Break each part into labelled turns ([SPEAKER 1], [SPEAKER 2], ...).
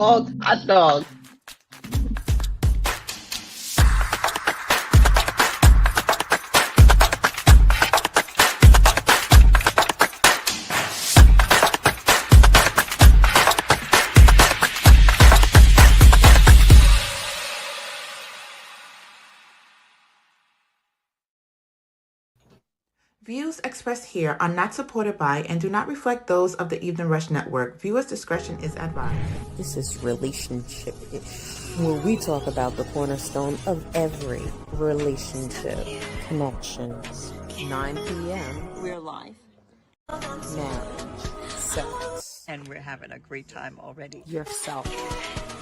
[SPEAKER 1] Dog, hot dog.
[SPEAKER 2] Views expressed here are not supported by and do not reflect those of the Evening Rush Network. Viewers' discretion is advised.
[SPEAKER 3] This is relationship-ish, where we talk about the cornerstone of every relationship. Connections. 9 p.m.
[SPEAKER 4] We're live.
[SPEAKER 3] Marriage. Sex.
[SPEAKER 4] And we're having a great time already.
[SPEAKER 3] Yourself.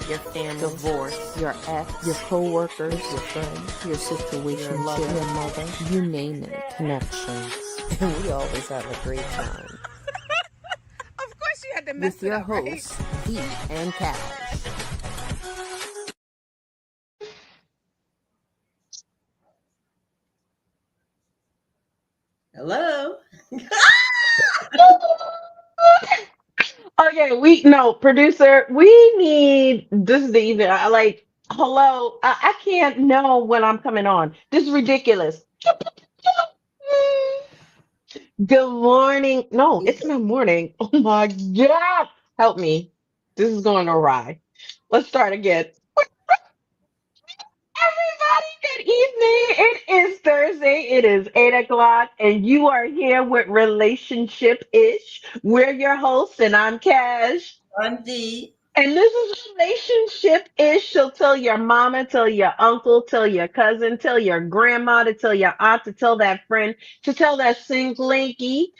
[SPEAKER 3] Your family. Divorce. Your ex. Your co-workers. Your friends. Your situation. Your lover. Your mother. You name it. Connections. And we always have a great time.
[SPEAKER 4] Of course you had to mess
[SPEAKER 3] With your
[SPEAKER 4] it up, right?
[SPEAKER 3] hosts, Vee and Caj.
[SPEAKER 5] Hello.
[SPEAKER 1] Okay, producer, we need this is the evening. Hello. I can't know when I'm coming on. This is ridiculous. Good morning. No, it's not morning. Oh my God. Help me. This is going awry. Let's start again. Everybody, good evening. It is Thursday. It is 8 o'clock, and you are here with Relationship Ish. We're your hosts, and I'm Cash.
[SPEAKER 5] I'm Vee.
[SPEAKER 1] And this is Relationship Ish. So tell your mama, tell your uncle, tell your cousin, tell your grandma, to tell your aunt, to tell that friend, to tell that slinky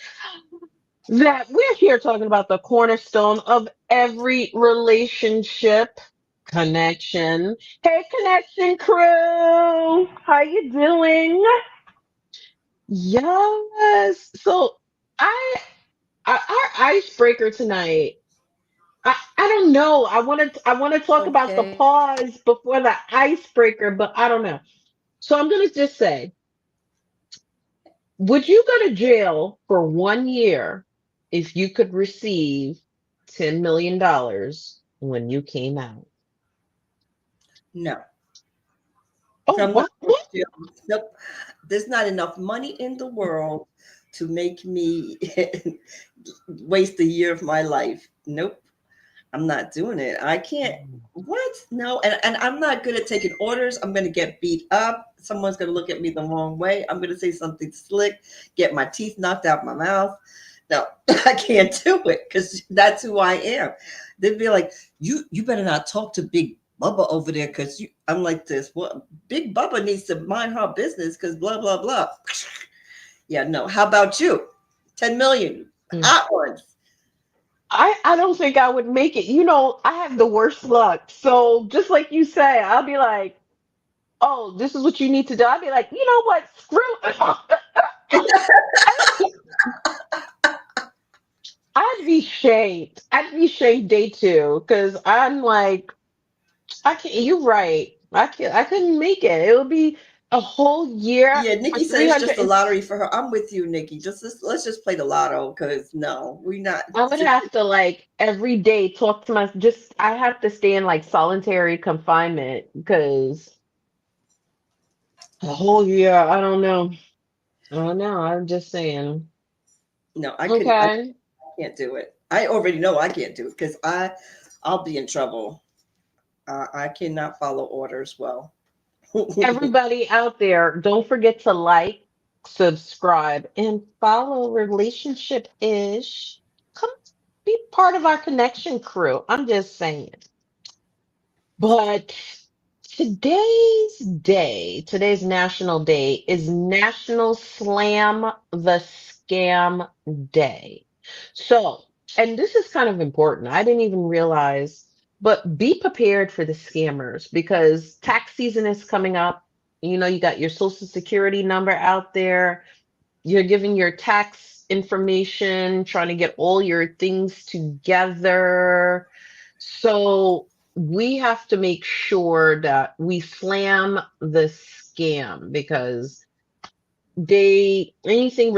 [SPEAKER 1] that we're here talking about the cornerstone of every relationship connection. Hey, connection crew, how you doing? Yes. So I, our icebreaker tonight. I don't know. I want to talk about the
[SPEAKER 5] Okay.
[SPEAKER 1] pause before the icebreaker, but I don't know. So I'm gonna just say, would you go to jail for 1 year if you could receive $10 million when you came out?
[SPEAKER 5] No.
[SPEAKER 1] Oh,
[SPEAKER 5] I'm not.
[SPEAKER 1] what?
[SPEAKER 5] Nope. There's not enough money in the world to make me waste a year of my life. Nope. I'm not doing it. I can't. What? No. And I'm not good at taking orders. I'm going to get beat up. Someone's going to look at me the wrong way. I'm going to say something slick, get my teeth knocked out my mouth. No, I can't do it because that's who I am. They'd be like, you better not talk to Big Bubba over there because I'm like this. Well, Big Bubba needs to mind her business because blah, blah, blah. Yeah, no. How about you? 10 million.
[SPEAKER 1] Mm.
[SPEAKER 5] Hot ones.
[SPEAKER 1] I don't think I would make it. I have the worst luck. So just like you say, I'll be like, oh, this is what you need to do. I'll be like, you know what? I'd be shamed. I'd be shamed day two because I'm like, I can't. You're right. I couldn't make it. It would be a whole year
[SPEAKER 5] Yeah,
[SPEAKER 1] for
[SPEAKER 5] Nikki said
[SPEAKER 1] three
[SPEAKER 5] it's
[SPEAKER 1] hundred.
[SPEAKER 5] just a lottery for her. I'm with you, Nikki. Let's just play the lotto because no, we not.
[SPEAKER 1] I would have to like every day talk to my. Just I have to stay in like solitary confinement because a whole year. I don't know. I don't know. I'm just saying.
[SPEAKER 5] No, I couldn't. I
[SPEAKER 1] Okay.
[SPEAKER 5] can't do it. I already know I can't do it because I'll be in trouble. I cannot follow orders well.
[SPEAKER 1] Everybody out there, don't forget to like, subscribe, and follow Relationship Ish. Come be part of our connection crew. I'm just saying. But today's national day is National Slam the Scam Day. So, and this is kind of important. I didn't even realize, but be prepared for the scammers because tax season is coming up. You got your social security number out there. You're giving your tax information, trying to get all your things together. So we have to make sure that we slam the scam because they anything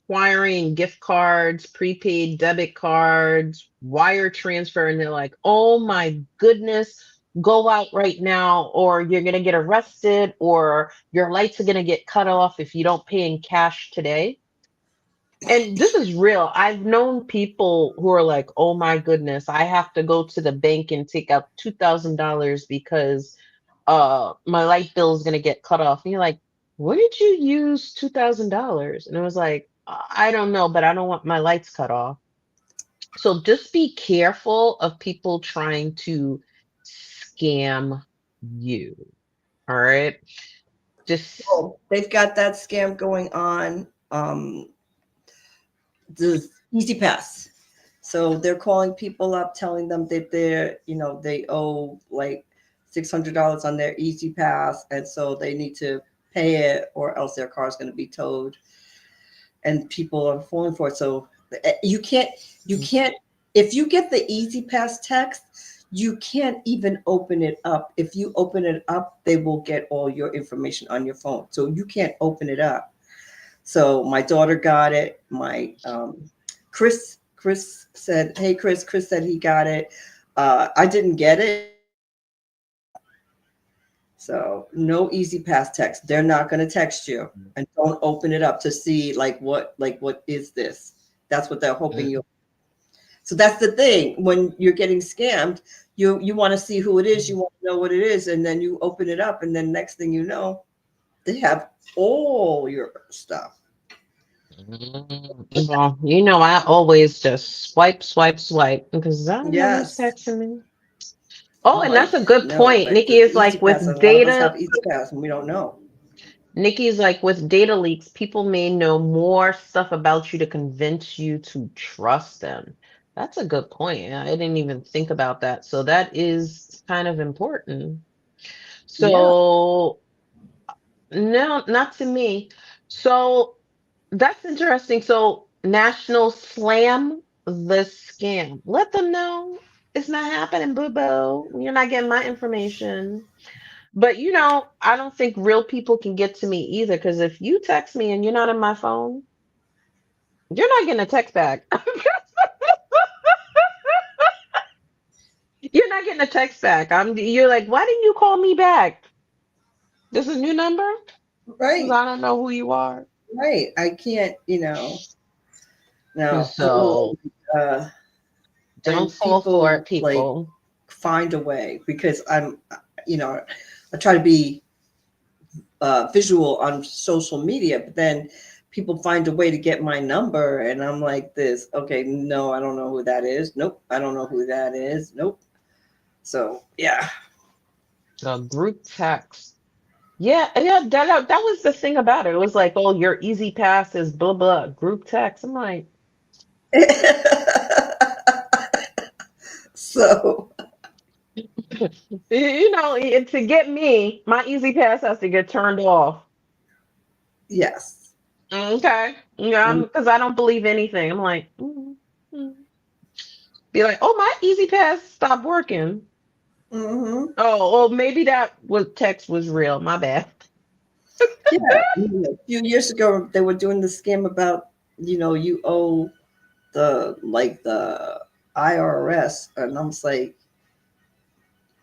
[SPEAKER 1] requiring gift cards, prepaid debit cards, wire transfer, and they're like, oh my goodness, go out right now, or you're going to get arrested, or your lights are going to get cut off if you don't pay in cash today. And this is real. I've known people who are like, oh my goodness, I have to go to the bank and take out $2,000 because my light bill is gonna get cut off. And you're like, what did you use $2,000? And it was like, I don't know, but I don't want my lights cut off. So just be careful of people trying to scam you. All right. Just
[SPEAKER 5] Oh, they've got that scam going on. The Easy Pass. So they're calling people up, telling them that they owe like $600 on their Easy Pass, and so they need to pay it, or else their car is going to be towed. And people are falling for it. So you can't. If you get the Easy Pass text, you can't even open it up. If you open it up, they will get all your information on your phone. So you can't open it up. So my daughter got it. My Chris said, hey, Chris said he got it. I didn't get it. So no Easy Pass text. They're not going to text you, and don't open it up to see what is this? That's what they're hoping you'll. So that's the thing. When you're getting scammed, you want to see who it is. You want to know what it is. And then you open it up, and then next thing you know, they have all your stuff.
[SPEAKER 1] Well, I always just swipe, because I don't know who's
[SPEAKER 5] Yes.
[SPEAKER 1] texting me. Oh, and
[SPEAKER 5] Like,
[SPEAKER 1] that's a good
[SPEAKER 5] no,
[SPEAKER 1] point.
[SPEAKER 5] like
[SPEAKER 1] Nikki
[SPEAKER 5] the
[SPEAKER 1] is
[SPEAKER 5] Easy
[SPEAKER 1] like
[SPEAKER 5] Pass,
[SPEAKER 1] with
[SPEAKER 5] a lot of us
[SPEAKER 1] data.
[SPEAKER 5] have Easy Pass and we don't know.
[SPEAKER 1] Nikki's like with data leaks, people may know more stuff about you to convince you to trust them. That's a good point. I didn't even think about that. So that is kind of important.
[SPEAKER 5] Yeah.
[SPEAKER 1] So no, not to me. So that's interesting. So National Slam the Scam. Let them know it's not happening, boo boo. You're not getting my information. But I don't think real people can get to me either. Because if you text me and you're not in my phone, you're not getting a text back. You're not getting a text back. You're like, why didn't you call me back? This is a new number? Because
[SPEAKER 5] Right.
[SPEAKER 1] I don't know who you are.
[SPEAKER 5] Right. I can't, no.
[SPEAKER 1] So
[SPEAKER 5] Uh,
[SPEAKER 1] don't
[SPEAKER 5] and
[SPEAKER 1] fall for
[SPEAKER 5] people
[SPEAKER 1] it, people.
[SPEAKER 5] find a way, because I try to be visual on social media, but then people find a way to get my number, and I'm like, this, okay, no, I don't know who that is. Nope. I don't know who that is. Nope. So yeah.
[SPEAKER 1] The group text. Yeah, that was the thing about it. It was like, oh, your easy pass is blah blah group text. I'm like,
[SPEAKER 5] So
[SPEAKER 1] to get me, my easy pass has to get turned off.
[SPEAKER 5] yes.
[SPEAKER 1] Okay. Yeah, because I don't believe anything. I'm like, mm. Be like, oh, my easy pass stopped working.
[SPEAKER 5] Mm-hmm.
[SPEAKER 1] Oh, well, maybe that was text was real. My bad.
[SPEAKER 5] Yeah. A few years ago, they were doing the scam about, you owe the IRS. And I was like,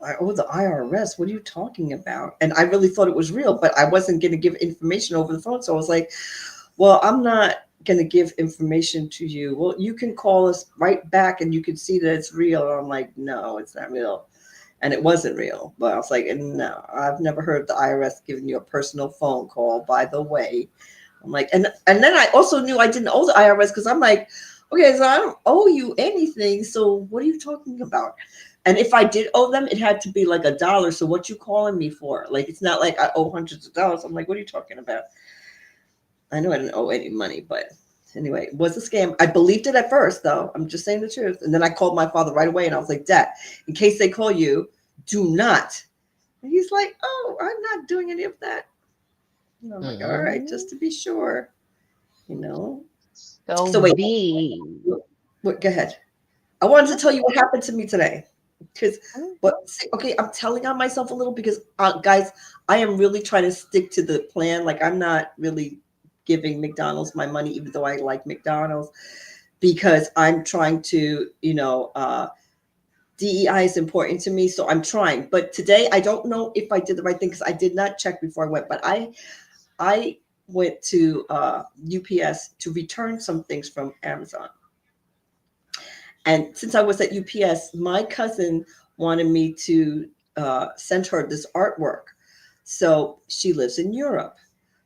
[SPEAKER 5] I owe the IRS. What are you talking about? And I really thought it was real, but I wasn't going to give information over the phone. So I was like, well, I'm not going to give information to you. Well, you can call us right back and you can see that it's real. And I'm like, no, it's not real. And it wasn't real. But I was like, no, I've never heard the IRS giving you a personal phone call, by the way. I'm like, and then I also knew I didn't owe the IRS, because I'm like, okay, so I don't owe you anything. So what are you talking about? And if I did owe them, it had to be like $1. So what you calling me for? Like, it's not like I owe hundreds of dollars. I'm like, what are you talking about? I know I didn't owe any money, but anyway, it was a scam. I believed it at first, though. I'm just saying the truth. And then I called my father right away, and I was like, Dad, in case they call you, do not. And he's like, oh, I'm not doing any of that. And I'm like, all right, just to be sure,
[SPEAKER 1] So
[SPEAKER 5] wait,
[SPEAKER 1] V.
[SPEAKER 5] go ahead. I wanted to tell you what happened to me today. Okay, I'm telling on myself a little because, guys, I am really trying to stick to the plan. Like, I'm not really giving McDonald's my money, even though I like McDonald's, because I'm trying to, DEI is important to me, so I'm trying. But today, I don't know if I did the right thing because I did not check before I went. But I went to UPS to return some things from Amazon. And since I was at UPS, my cousin wanted me to send her this artwork. So she lives in Europe.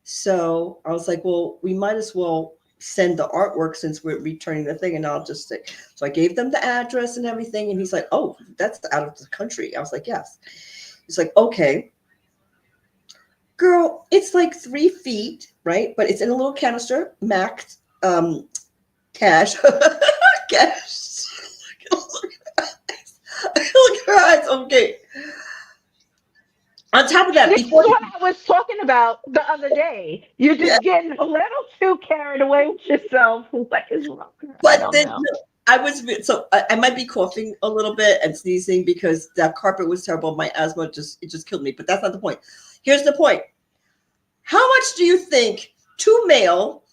[SPEAKER 5] So I was like, well, we might as well send the artwork since we're returning the thing. And I'll just say, so I gave them the address and everything. And he's like, oh, that's out of the country. I was like, yes. He's like, okay. Girl, it's like 3 feet, right? But it's in a little canister, max cash. Cash. Look at her eyes. Okay. On top of that,
[SPEAKER 1] This is
[SPEAKER 5] before
[SPEAKER 1] what I was talking about the other day. You're
[SPEAKER 5] yeah,
[SPEAKER 1] just getting a little too carried away with yourself. What is wrong? I
[SPEAKER 5] but
[SPEAKER 1] don't
[SPEAKER 5] then
[SPEAKER 1] know.
[SPEAKER 5] no, I was so I might be coughing a little bit and sneezing because that carpet was terrible. My asthma just killed me. But that's not the point. Here's the point. How much do you think to mail?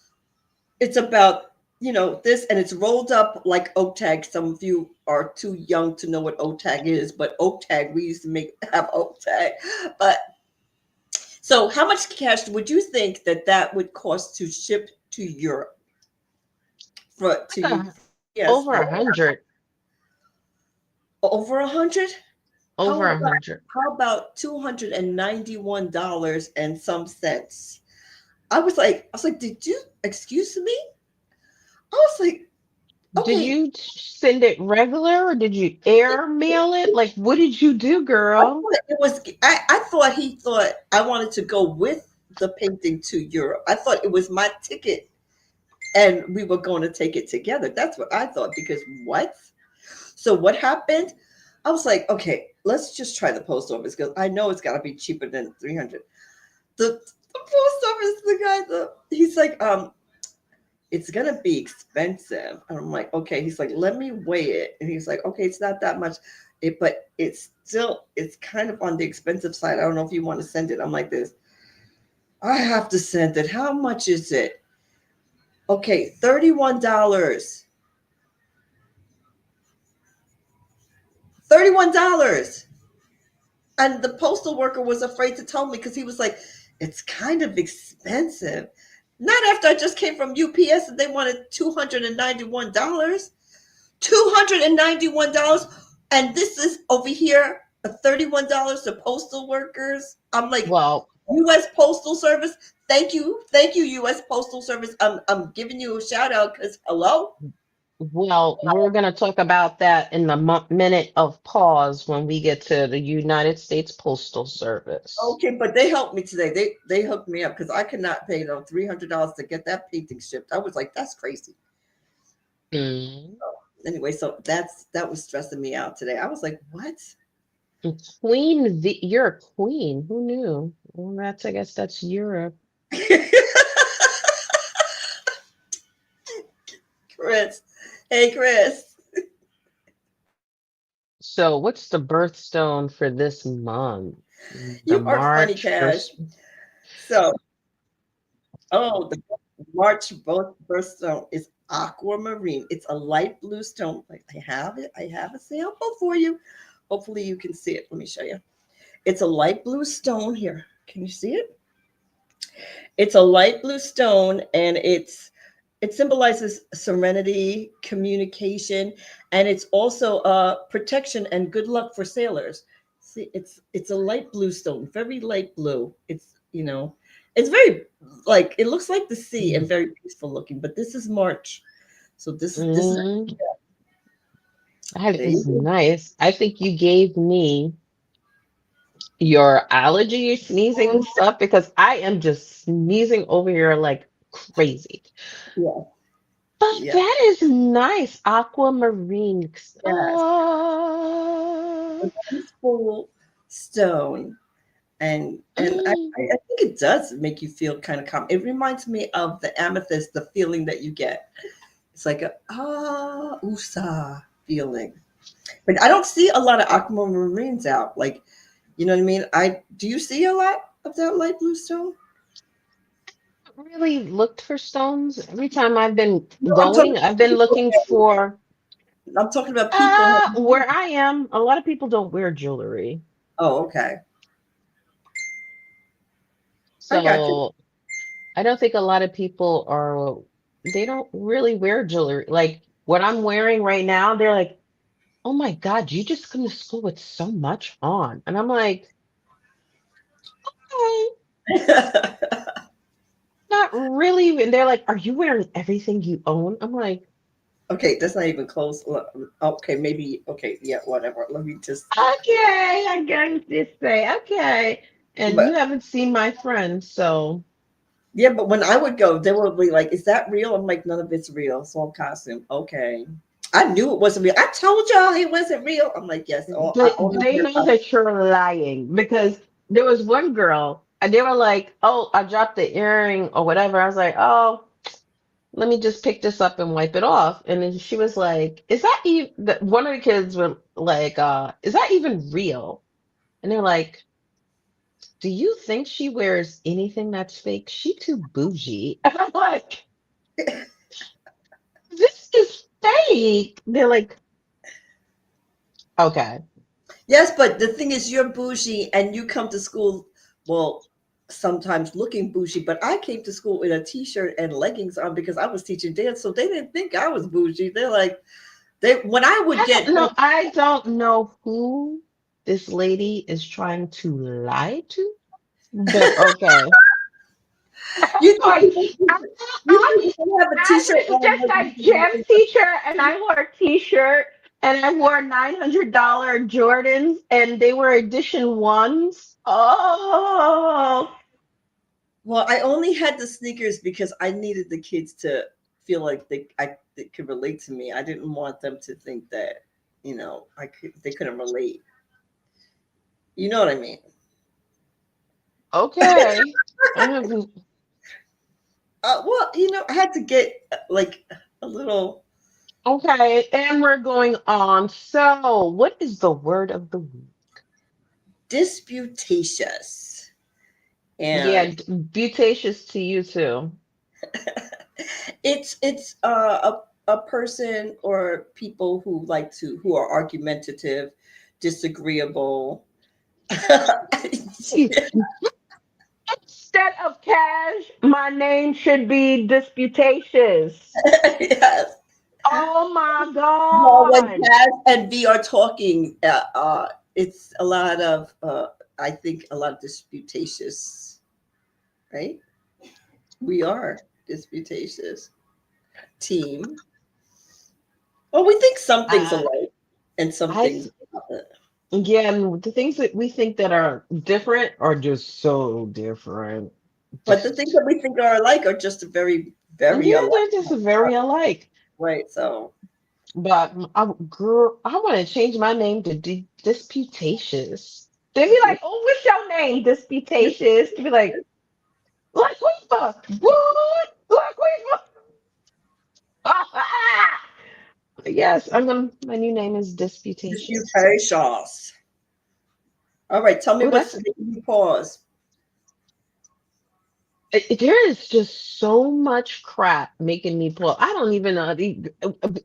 [SPEAKER 5] It's about this, and it's rolled up like oak tag. Some of you are too young to know what oak tag is, but oak tag, we used to have oak tag. But so how much cash would you think that would cost to ship to Europe to
[SPEAKER 1] Like
[SPEAKER 5] you? Yes,
[SPEAKER 1] over 100.
[SPEAKER 5] over 100.
[SPEAKER 1] Over
[SPEAKER 5] How
[SPEAKER 1] a
[SPEAKER 5] about
[SPEAKER 1] hundred.
[SPEAKER 5] $291 and some cents? I was like, did you excuse me? I was like,
[SPEAKER 1] Did
[SPEAKER 5] okay.
[SPEAKER 1] you send it regular or did you air mail it? Like, what did you do,
[SPEAKER 5] I
[SPEAKER 1] girl?
[SPEAKER 5] thought it was. I thought he thought I wanted to go with the painting to Europe. I thought it was my ticket, and we were going to take it together. That's what I thought. Because what? So what happened? I was like, okay, let's just try the post office because I know it's got to be cheaper than 300. The post office, he's like, it's gonna be expensive. And I'm like, okay. He's like, let me weigh it. And he's like, okay, it's not that much. But it's kind of on the expensive side. I don't know if you want to send it. I'm like this. I have to send it. How much is it? Okay, $31. $31. And the postal worker was afraid to tell me because he was like, it's kind of expensive. Not after I just came from UPS and they wanted $291. $291. And this is over here, $31 to postal workers. I'm like,
[SPEAKER 1] Well,
[SPEAKER 5] U.S. Postal Service. Thank you, U.S. Postal Service. I'm giving you a shout out because hello.
[SPEAKER 1] we're gonna talk about that in the minute of pause when we get to the United States Postal Service.
[SPEAKER 5] Okay, but they helped me today. They hooked me up because I could not pay them $300 to get that painting shipped. I was like, that's crazy.
[SPEAKER 1] Mm.
[SPEAKER 5] Anyway, so that was stressing me out today. I was like, what?
[SPEAKER 1] Queen, you're a queen. Who knew? Well, I guess that's Europe.
[SPEAKER 5] Chris. Hey, Chris.
[SPEAKER 1] So, what's the birthstone for this month? The
[SPEAKER 5] You are funny,
[SPEAKER 1] March
[SPEAKER 5] Cash.
[SPEAKER 1] first.
[SPEAKER 5] So, the March birthstone is aquamarine. It's a light blue stone. Like I have it. I have a sample for you. Hopefully you can see it. Let me show you. It's a light blue stone here. Can you see it? It's a light blue stone, and it symbolizes serenity, communication, and it's also protection and good luck for sailors. See, it's a light blue stone, very light blue. It's very it looks like the sea and very peaceful looking. But this is March, so this is
[SPEAKER 1] Mm, that
[SPEAKER 5] there you
[SPEAKER 1] is
[SPEAKER 5] go.
[SPEAKER 1] nice. I think you gave me your allergy, sneezing stuff because I am just sneezing over here like crazy.
[SPEAKER 5] Yeah,
[SPEAKER 1] But
[SPEAKER 5] yeah,
[SPEAKER 1] that is nice. Aquamarine.
[SPEAKER 5] yes.
[SPEAKER 1] Oh,
[SPEAKER 5] A peaceful stone. And I
[SPEAKER 1] mm.
[SPEAKER 5] think it does make you feel kind of calm. It reminds me of the amethyst, the feeling that you get. It's like a USA feeling. But I don't see a lot of aquamarines out. Like, you know what I mean? Do you see a lot of that light blue stone?
[SPEAKER 1] really looked for stones. Every time I've been
[SPEAKER 5] No, I'm talking
[SPEAKER 1] going, I've
[SPEAKER 5] about
[SPEAKER 1] been
[SPEAKER 5] people.
[SPEAKER 1] looking for
[SPEAKER 5] I'm talking about people.
[SPEAKER 1] where I am, a lot of people don't wear jewelry.
[SPEAKER 5] Oh, okay. I got you.
[SPEAKER 1] So I don't think a lot of people are, they don't really wear jewelry. Like what I'm wearing right now, they're like, oh my God, you just come to school with so much on. And I'm like, "Hey, not really." And they're like, are you wearing everything you own? I'm like,
[SPEAKER 5] Okay, that's not even close. Okay, maybe. Okay, yeah, whatever. Let me just.
[SPEAKER 1] okay, I gotta just say, okay. And you
[SPEAKER 5] But
[SPEAKER 1] haven't seen my friends, so
[SPEAKER 5] yeah, but when I would go, they would be like, "Is that real?" I'm like, "None of it's real. It's all costume." Okay, I knew it wasn't real. I told y'all it wasn't real. I'm like, "Yes." All I
[SPEAKER 1] but
[SPEAKER 5] only
[SPEAKER 1] they
[SPEAKER 5] wear
[SPEAKER 1] know that you're lying because there was one girl and they were like, oh, I dropped the earring or whatever. I was like, oh, let me just pick this up and wipe it off. And then she was like, is that even, one of the kids were like, is that even real? And they're like, do you think she wears anything that's fake? She too bougie. And I'm like, this is fake. They're like, okay.
[SPEAKER 5] Yes, but the thing is, you're bougie and you come to school, well, sometimes looking bougie, but I came to school in a t-shirt and leggings on because I was teaching dance, so they didn't think I was bougie. They're like, they when I would
[SPEAKER 1] I
[SPEAKER 5] get
[SPEAKER 1] don't know. I don't know who this lady is trying to lie to, but okay.
[SPEAKER 5] you know
[SPEAKER 1] Like,
[SPEAKER 5] people
[SPEAKER 1] I,
[SPEAKER 5] you think they have a
[SPEAKER 1] I
[SPEAKER 5] t-shirt
[SPEAKER 1] was
[SPEAKER 5] on
[SPEAKER 1] just
[SPEAKER 5] like,
[SPEAKER 1] a gym teacher, and I wore a t-shirt, and I wore $900 Jordans, and they were edition ones. Oh,
[SPEAKER 5] well, I only had the sneakers because I needed the kids to feel like they could relate to me. I didn't want them to think that, they couldn't relate. You know what I mean?
[SPEAKER 1] okay. I haven't.
[SPEAKER 5] Well, I had to get like a little
[SPEAKER 1] Okay, and we're going on. So, what is the word of the week?
[SPEAKER 5] disputatious,
[SPEAKER 1] Yeah,
[SPEAKER 5] and
[SPEAKER 1] butacious to you too.
[SPEAKER 5] it's a person or people who are argumentative, disagreeable.
[SPEAKER 1] Instead of cash, my name should be disputatious.
[SPEAKER 5] Yes.
[SPEAKER 1] Oh my
[SPEAKER 5] Well, when
[SPEAKER 1] God.
[SPEAKER 5] Taz and V are talking, it's a lot of, I think, a lot of disputatious, right? We are disputatious team. Well, we think some things
[SPEAKER 1] Uh,
[SPEAKER 5] alike and some
[SPEAKER 1] I
[SPEAKER 5] things.
[SPEAKER 1] th- yeah, and the things that we think that are different are just so different.
[SPEAKER 5] But the things
[SPEAKER 1] Just
[SPEAKER 5] that we think are alike are just very, very
[SPEAKER 1] yeah,
[SPEAKER 5] alike.
[SPEAKER 1] they're just very alike.
[SPEAKER 5] Right. So,
[SPEAKER 1] But girl, I want to change my name to disputatious. They'd be like, "Oh, what's your name, disputatious?" To be like, "Laquifa, what? Laquifa." Yes, I'm gonna. My new name is disputatious.
[SPEAKER 5] disputatious. All right. Tell me
[SPEAKER 1] Oh,
[SPEAKER 5] what's
[SPEAKER 1] that's
[SPEAKER 5] making you pause.
[SPEAKER 1] there is just so much crap making me pull. I don't even know.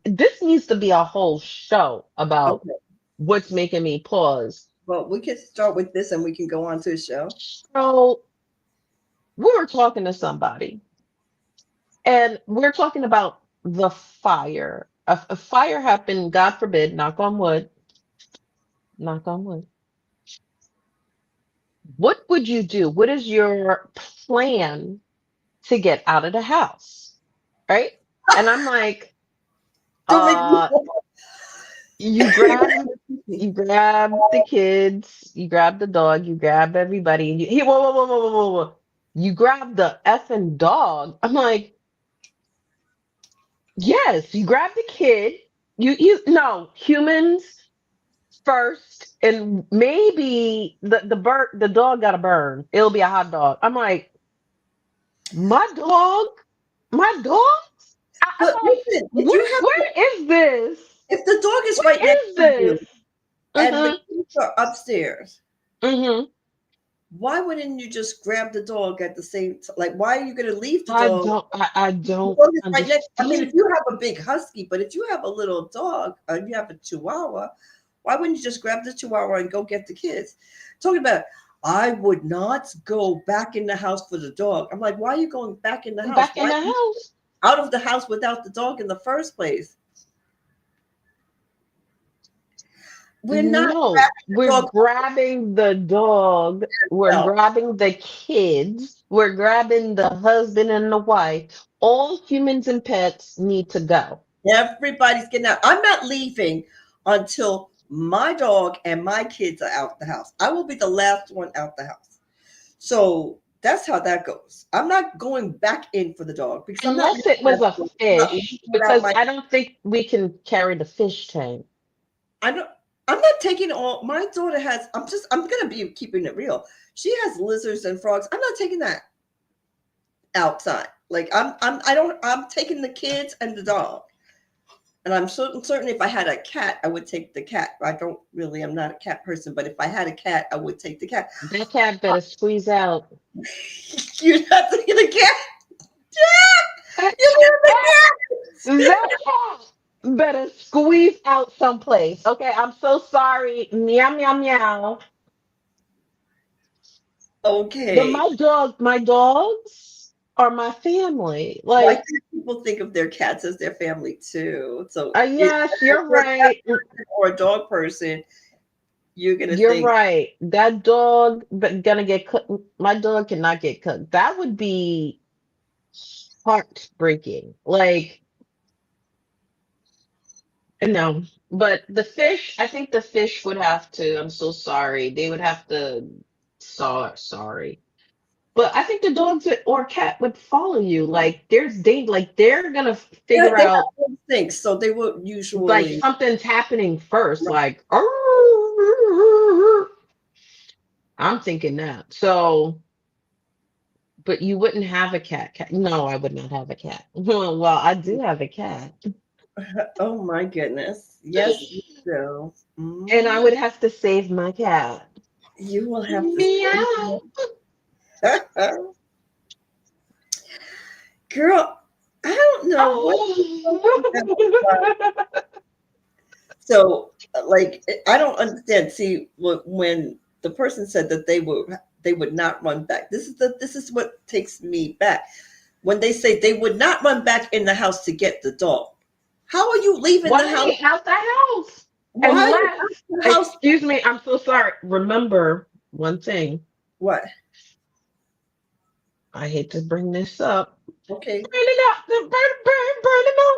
[SPEAKER 1] This needs to be a whole show about
[SPEAKER 5] Okay.
[SPEAKER 1] what's making me pause.
[SPEAKER 5] Well, we can start with this and we can go on to the show.
[SPEAKER 1] So we were talking to somebody, and we're talking about the fire. A fire happened, God forbid, knock on wood. What would you do? What is your plan to get out of the house? Right? And I'm like,
[SPEAKER 5] Don't make me.
[SPEAKER 1] uh, you grab you grab the kids, you grab the dog, you grab everybody, and whoa, whoa, whoa, whoa, whoa, whoa, whoa. You grab the effing dog. I'm like, yes, you grab the kid. You no humans first, and maybe the dog got to burn. It'll be a hot dog. I'm like, my dog, my dog. I'm
[SPEAKER 5] But
[SPEAKER 1] like,
[SPEAKER 5] listen, if you have
[SPEAKER 1] where is this?
[SPEAKER 5] if the dog is
[SPEAKER 1] What
[SPEAKER 5] right next
[SPEAKER 1] is
[SPEAKER 5] to you
[SPEAKER 1] this?
[SPEAKER 5] and the
[SPEAKER 1] Mm-hmm.
[SPEAKER 5] kids are upstairs,
[SPEAKER 1] Mm-hmm.
[SPEAKER 5] why wouldn't you just grab the dog at the same time? Like, why are you going to leave the
[SPEAKER 1] I
[SPEAKER 5] dog?
[SPEAKER 1] don't I
[SPEAKER 5] The
[SPEAKER 1] don't
[SPEAKER 5] dog is right next. I mean, if
[SPEAKER 1] understand.
[SPEAKER 5] you have a big husky, but if you have a little dog, you have a chihuahua, why wouldn't you just grab the chihuahua and go get the kids? Talking about, I would not go back in the house for the dog. I'm like, why are you going back in the house?
[SPEAKER 1] Back in
[SPEAKER 5] Why
[SPEAKER 1] the
[SPEAKER 5] are you
[SPEAKER 1] house.
[SPEAKER 5] out of the house without the dog in the first place? We're not
[SPEAKER 1] No,
[SPEAKER 5] grabbing the
[SPEAKER 1] we're
[SPEAKER 5] dog
[SPEAKER 1] grabbing the dog. We're
[SPEAKER 5] ourselves.
[SPEAKER 1] grabbing the kids. We're grabbing the husband and the wife. All humans and pets need to go.
[SPEAKER 5] Everybody's getting out. I'm not leaving until my dog and my kids are out the house. I will be the last one out the house. So that's how that goes. I'm not going back in for the dog because I'm not
[SPEAKER 1] Unless
[SPEAKER 5] leaving
[SPEAKER 1] it was a
[SPEAKER 5] I'm not leaving
[SPEAKER 1] fish,
[SPEAKER 5] without
[SPEAKER 1] because
[SPEAKER 5] my
[SPEAKER 1] I don't think we can carry the fish tank.
[SPEAKER 5] I don't I'm not taking all my daughter has I'm gonna be keeping it real. She has lizards and frogs. I'm not taking that outside. Like I'm taking the kids and the dog. And I'm certain if I had a cat, I would take the cat. I'm not a cat person, but if I had a cat, I would take the cat.
[SPEAKER 1] That cat better squeeze out.
[SPEAKER 5] You're not taking the cat.
[SPEAKER 1] That
[SPEAKER 5] You leave the
[SPEAKER 1] cat better squeeze out someplace. Okay, I'm so sorry. Meow meow meow.
[SPEAKER 5] cat.
[SPEAKER 1] But
[SPEAKER 5] Okay.
[SPEAKER 1] my dogs are my family.
[SPEAKER 5] Well, I
[SPEAKER 1] Like,
[SPEAKER 5] think people think of their cats as their family too. So if
[SPEAKER 1] yes, you're
[SPEAKER 5] you're a cat
[SPEAKER 1] right.
[SPEAKER 5] person or a dog person, you're gonna
[SPEAKER 1] You're
[SPEAKER 5] think,
[SPEAKER 1] right. That dog but gonna get cooked. My dog cannot get cooked. That would be heartbreaking. Like, no. But the fish, I think the fish would have to. I'm so sorry. They would have to. Sorry. But I think the dogs or cat would follow you. Like, there's danger. Like, they're gonna figure
[SPEAKER 5] they have
[SPEAKER 1] out
[SPEAKER 5] instincts, so they would
[SPEAKER 1] like
[SPEAKER 5] usually.
[SPEAKER 1] something's happening first. Like, I'm thinking that. So, but you wouldn't have a cat. No, I would not have a cat. Well, I do have a cat,
[SPEAKER 5] Oh my goodness! Yes, you do.
[SPEAKER 1] and I
[SPEAKER 5] Mm,
[SPEAKER 1] would have to save my cat.
[SPEAKER 5] you will have to say,
[SPEAKER 1] Meow.
[SPEAKER 5] girl. I don't know what you're talking about.
[SPEAKER 1] Oh.
[SPEAKER 5] So, like, I don't understand. See, when the person said that they would not run back. This is what takes me back. When they say they would not run back in the house to get the dog. How are you leaving the house?
[SPEAKER 1] Why out the house?
[SPEAKER 5] Why are you out
[SPEAKER 1] Unless,
[SPEAKER 5] the house?
[SPEAKER 1] excuse me, I'm so sorry. Remember one thing.
[SPEAKER 5] What?
[SPEAKER 1] I hate to bring this up.
[SPEAKER 5] Okay.
[SPEAKER 1] Burn it up. Burn it up.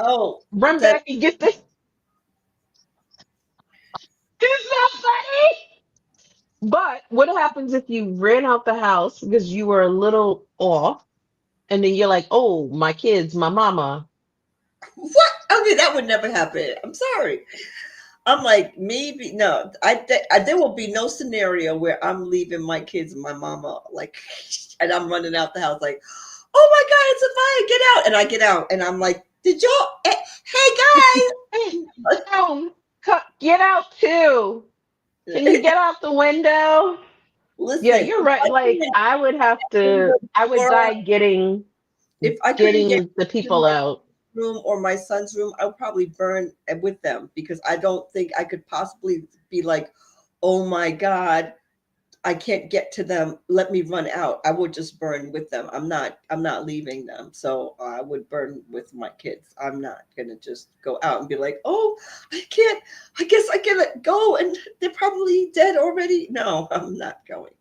[SPEAKER 5] Oh,
[SPEAKER 1] Run
[SPEAKER 5] that
[SPEAKER 1] back and get this. It's not funny. But what happens if you ran out the house because you were a little off, and then you're like, "Oh, my kids, my mama."
[SPEAKER 5] what? Okay, that would never happen. I'm sorry. I'm like, maybe no. There will be no scenario where I'm leaving my kids and my mama like, and I'm running out the house like, oh my god, it's a fire! Get out! And I get out, and I'm like, did y'all?
[SPEAKER 1] Hey,
[SPEAKER 5] Hey
[SPEAKER 1] Shone, get out too. Can you
[SPEAKER 5] guys,
[SPEAKER 1] get out the window? Yeah,
[SPEAKER 5] listen.
[SPEAKER 1] you're right. Like, I would have
[SPEAKER 5] In
[SPEAKER 1] to.
[SPEAKER 5] the
[SPEAKER 1] I would
[SPEAKER 5] door,
[SPEAKER 1] die getting
[SPEAKER 5] if I couldn't get
[SPEAKER 1] getting the
[SPEAKER 5] to
[SPEAKER 1] people
[SPEAKER 5] my
[SPEAKER 1] out.
[SPEAKER 5] room or my son's room, I would probably burn with them because I don't think I could possibly be like, oh my god, I can't get to them. Let me run out. I would just burn with them. I'm not leaving them. So I would burn with my kids. I'm not gonna just go out and be like, oh, I can't. I guess I gotta go, and they're probably dead already. No, I'm not going.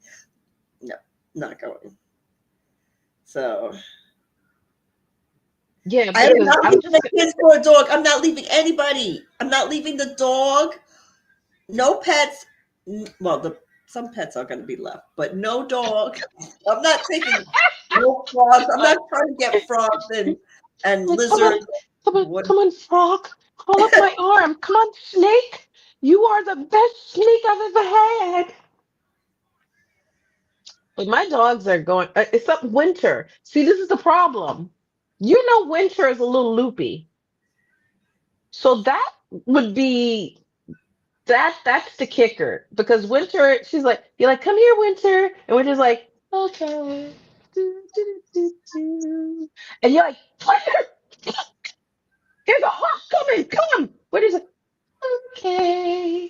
[SPEAKER 5] No, not going. So
[SPEAKER 1] Yeah,
[SPEAKER 5] I am
[SPEAKER 1] because
[SPEAKER 5] not
[SPEAKER 1] I'm
[SPEAKER 5] leaving
[SPEAKER 1] just
[SPEAKER 5] the kids for a dog. I'm not leaving anybody. I'm not leaving the dog. No pets. Well, some pets are going to be left, but no dog. I'm not taking no frogs. I'm not trying to get frogs and
[SPEAKER 1] like, come on,
[SPEAKER 5] lizards. What?
[SPEAKER 1] come on, frog, crawl up my arm. Come on, snake. You are the best snake I've ever had. But my dogs are going. It's up winter. See, this is the problem. You know, winter is a little loopy, so that would be That's the kicker because Winter, she's like, you're like, come here, Winter, and Winter's like, okay, do, do, do, do. And you're like, Winter, there's a hawk coming, come. Winter's like, okay,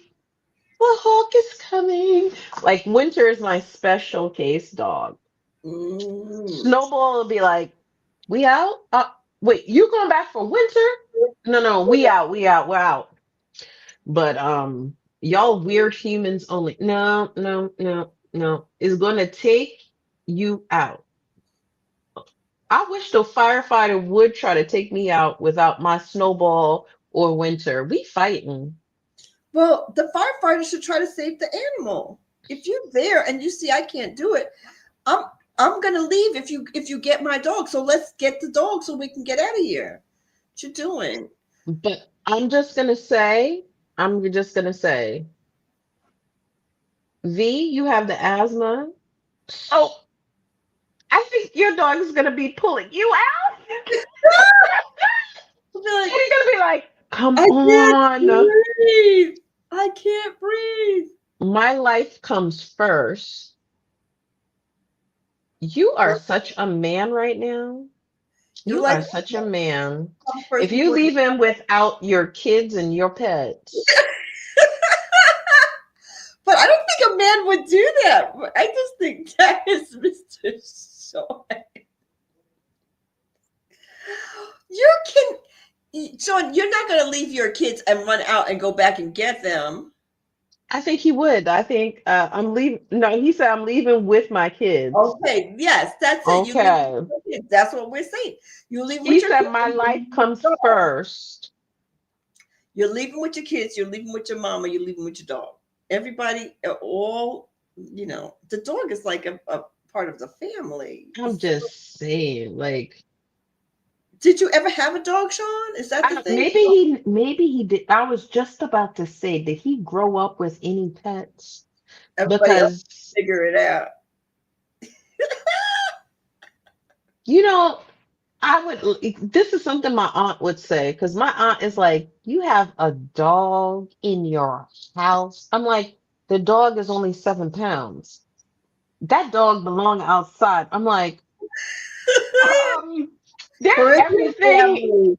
[SPEAKER 1] the hawk is coming. Like Winter is my special case dog.
[SPEAKER 5] Mm.
[SPEAKER 1] Snowball will be like, we out? Wait, you going back for Winter? No, no, we out, we're out. But y'all weird humans only. No, no, no, no. It's gonna take you out. I wish the firefighter would try to take me out without my Snowball or Winter. We fighting.
[SPEAKER 5] Well, the firefighter should try to save the animal. If you're there and you see I can't do it, I'm I'm gonna leave if you get my dog. So let's get the dog so we can get out of here. What you doing?
[SPEAKER 1] But I'm just gonna say, V, you have the asthma. So I think your dog is gonna be pulling you out.
[SPEAKER 5] I'll be like,
[SPEAKER 1] He's gonna be like, come
[SPEAKER 5] I can't
[SPEAKER 1] on.
[SPEAKER 5] breathe. I can't breathe.
[SPEAKER 1] My life comes first. You are such a man right now.
[SPEAKER 5] You
[SPEAKER 1] You
[SPEAKER 5] like
[SPEAKER 1] are such a man.
[SPEAKER 5] come first
[SPEAKER 1] If you
[SPEAKER 5] before
[SPEAKER 1] leave him without your kids and your pets,
[SPEAKER 5] but I don't think a man would do that. I just think that is Mr. Shaw. You can, Sean, you're not going to leave your kids and run out and go back and get them.
[SPEAKER 1] I think he would. I think I'm leaving. No, he said I'm leaving with my kids.
[SPEAKER 5] Okay, yes, that's it. You leave with
[SPEAKER 1] Okay.
[SPEAKER 5] your kids. That's what we're saying. You leave
[SPEAKER 1] He
[SPEAKER 5] with your
[SPEAKER 1] said
[SPEAKER 5] kids.
[SPEAKER 1] my
[SPEAKER 5] And you
[SPEAKER 1] life
[SPEAKER 5] leave with
[SPEAKER 1] comes
[SPEAKER 5] your dog.
[SPEAKER 1] first.
[SPEAKER 5] You're leaving with your kids. You're leaving with your mama. You're leaving with your dog. Everybody, all the dog is like a part of the family.
[SPEAKER 1] I'm just saying, like,
[SPEAKER 5] Did you ever have a dog, Sean? Is that the thing?
[SPEAKER 1] maybe he did. I was just about to say, did he grow up with any pets?
[SPEAKER 5] Everybody else
[SPEAKER 1] Because
[SPEAKER 5] figure it out.
[SPEAKER 1] you know, I would, this is something my aunt would say, because my aunt is like, you have a dog in your house. I'm like, the dog is only 7 pounds. That dog belong outside. I'm like, um, there's
[SPEAKER 5] Caribbean
[SPEAKER 1] everything
[SPEAKER 5] family.
[SPEAKER 1] we